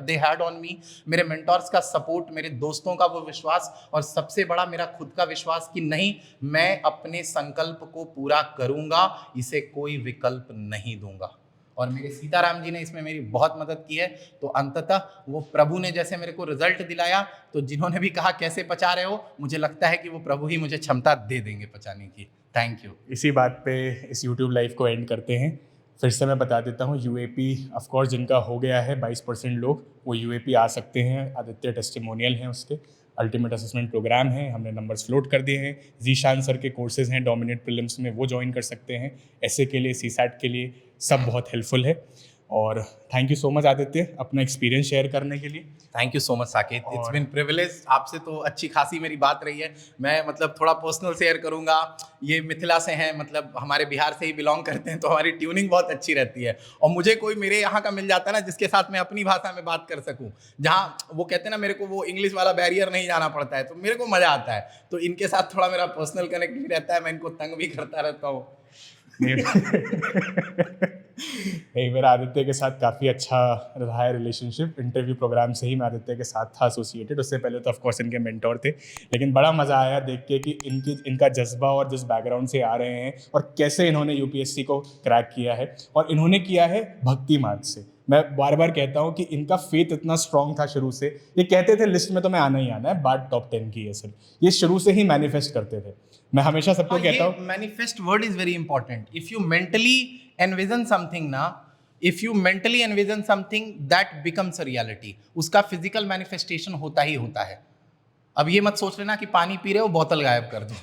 they had on me, मेरे मेंटर्स का सपोर्ट, मेरे दोस्तों का वो विश्वास, और सबसे बड़ा मेरा खुद का विश्वास कि नहीं, मैं अपने संकल्प को पूरा करूंगा, इसे कोई विकल्प नहीं दूंगा. और मेरे सीताराम जी ने इसमें मेरी बहुत मदद की है. तो अंततः वो प्रभु ने जैसे मेरे को रिजल्ट दिलाया, तो जिन्होंने भी कहा कैसे पचा रहे हो, मुझे लगता है कि वो प्रभु ही मुझे क्षमता दे देंगे पचाने की. Thank you. इसी बात पे इस YouTube लाइव को एंड करते हैं. फिर से मैं बता देता हूँ, UAP ऑफकोर्स जिनका हो गया है 22% लोग, वो UAP आ सकते हैं. आदित्य टेस्टिमोनियल हैं उसके, अल्टीमेट असेसमेंट प्रोग्राम है, हमने नंबर्स फ्लोट कर दिए हैं. जीशान सर के कोर्सेज हैं डोमिनेट प्रीलिम्स में, वो ज्वाइन कर सकते हैं. ऐसे के लिए, सीसैट के लिए, सब बहुत हेल्पफुल है. और thank you so much Aditya, अपना एक्सपीरियंस शेयर करने के लिए. Thank you so much Saket, it's been privilege. आपसे तो अच्छी खासी मेरी बात रही है. मैं मतलब थोड़ा पर्सनल शेयर करूंगा. ये मिथिला से हैं, मतलब हमारे बिहार से ही बिलोंग करते हैं, तो हमारी ट्यूनिंग बहुत अच्छी रहती है. और मुझे कोई मेरे यहाँ का मिल जाता है ना, जिसके साथ मैं अपनी भाषा में बात कर सकूँ, जहाँ वो कहते हैं ना, मेरे को वो इंग्लिश वाला बैरियर नहीं जाना पड़ता है, तो मेरे को मज़ा आता है. तो इनके साथ थोड़ा मेरा पर्सनल कनेक्ट भी रहता है, मैं इनको तंग भी करता रहता हूँ. नहीं, मेरा आदित्य के साथ काफ़ी अच्छा रहा है रिलेशनशिप. इंटरव्यू प्रोग्राम से ही मैं आदित्य के साथ था एसोसिएटेड, उससे पहले तो ऑफकोर्स इनके मेंटोर थे. लेकिन बड़ा मज़ा आया देख के कि इनका जज्बा और जिस बैकग्राउंड से आ रहे हैं, और कैसे इन्होंने UPSC को क्रैक किया है, और इन्होंने किया है भक्ति मार्ग से. मैं बार बार कहता हूँ कि इनका फेथ इतना स्ट्रांग था शुरू से. ये कहते थे लिस्ट में तो मैं आना ही आना है, बात टॉप 10 की है सर. ये शुरू से ही मैनिफेस्ट करते थे. मैं हमेशा सबको कहता हूँ, manifest word is very important. If you mentally envision something ना, if you mentally envision something that becomes a reality, उसका फिजिकल मैनिफेस्टेशन होता ही होता है. अब ये मत सोच लेना कि पानी पी रहे हो बोतल गायब कर दो.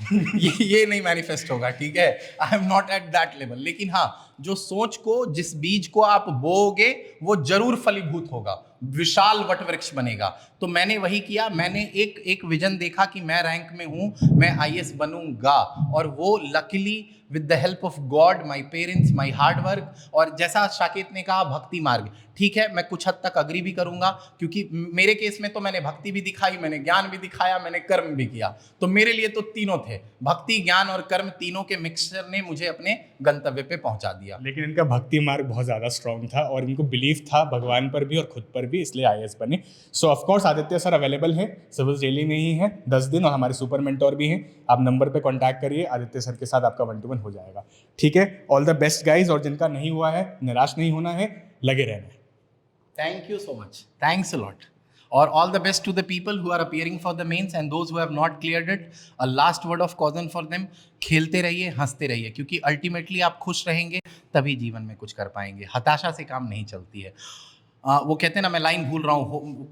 ये नहीं मैनिफेस्ट होगा, ठीक है. I am not at that level. लेकिन हाँ, जो सोच को, जिस बीज को आप बोओगे, वो जरूर फलीभूत होगा, विशाल वट वृक्ष बनेगा. तो मैंने वही किया. मैंने एक विजन देखा कि मैं रैंक में हूँ, मैं IAS बनूंगा, और वो luckily with the help of God, my parents, my hard work, और जैसा साकेत ने कहा भक्ति मार्ग, ठीक है, मैं कुछ हद तक अग्री भी करूंगा, क्योंकि मेरे केस में तो मैंने भक्ति भी दिखाई, मैंने ज्ञान भी दिखाया, मैंने कर्म भी किया. तो मेरे लिए तो तीनों थे, भक्ति, ज्ञान और कर्म, तीनों के मिक्सचर ने मुझे अपने गंतव्य पे पहुंचा दिया. लेकिन इनका भक्ति मार्ग बहुत ज़्यादा स्ट्रांग था, और इनको बिलीव था भगवान पर भी और खुद पर भी, इसलिए IAS बने. So of course Aditya sir available हैं, सिविल्स डेली में ही हैं 10 दिन, और हमारे सुपर मेंटोर भी हैं. आप नंबर पे कांटेक्ट करिए, आदित्य सर के साथ आपका 1-to-1 हो जाएगा. ठीक है, ऑल द बेस्ट गाइज. और जिनका नहीं हुआ है, निराश नहीं होना है, लगे रहना है. Thank you so much. Thanks a lot. और all the best to the people who are appearing for the mains and those who have not cleared it. A last word of caution for them. खेलते रहिए, हंसते रहिए, क्योंकि अल्टीमेटली आप खुश रहेंगे तभी जीवन में कुछ कर पाएंगे. हताशा से काम नहीं चलती है. वो कहते हैं ना, मैं लाइन भूल रहा हूँ,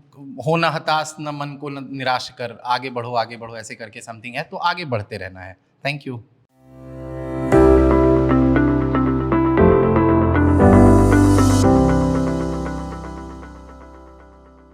हो ना हताश न मन को न निराश कर, आगे बढ़ो ऐसे करके समथिंग है, तो आगे बढ़ते रहना है. Thank you.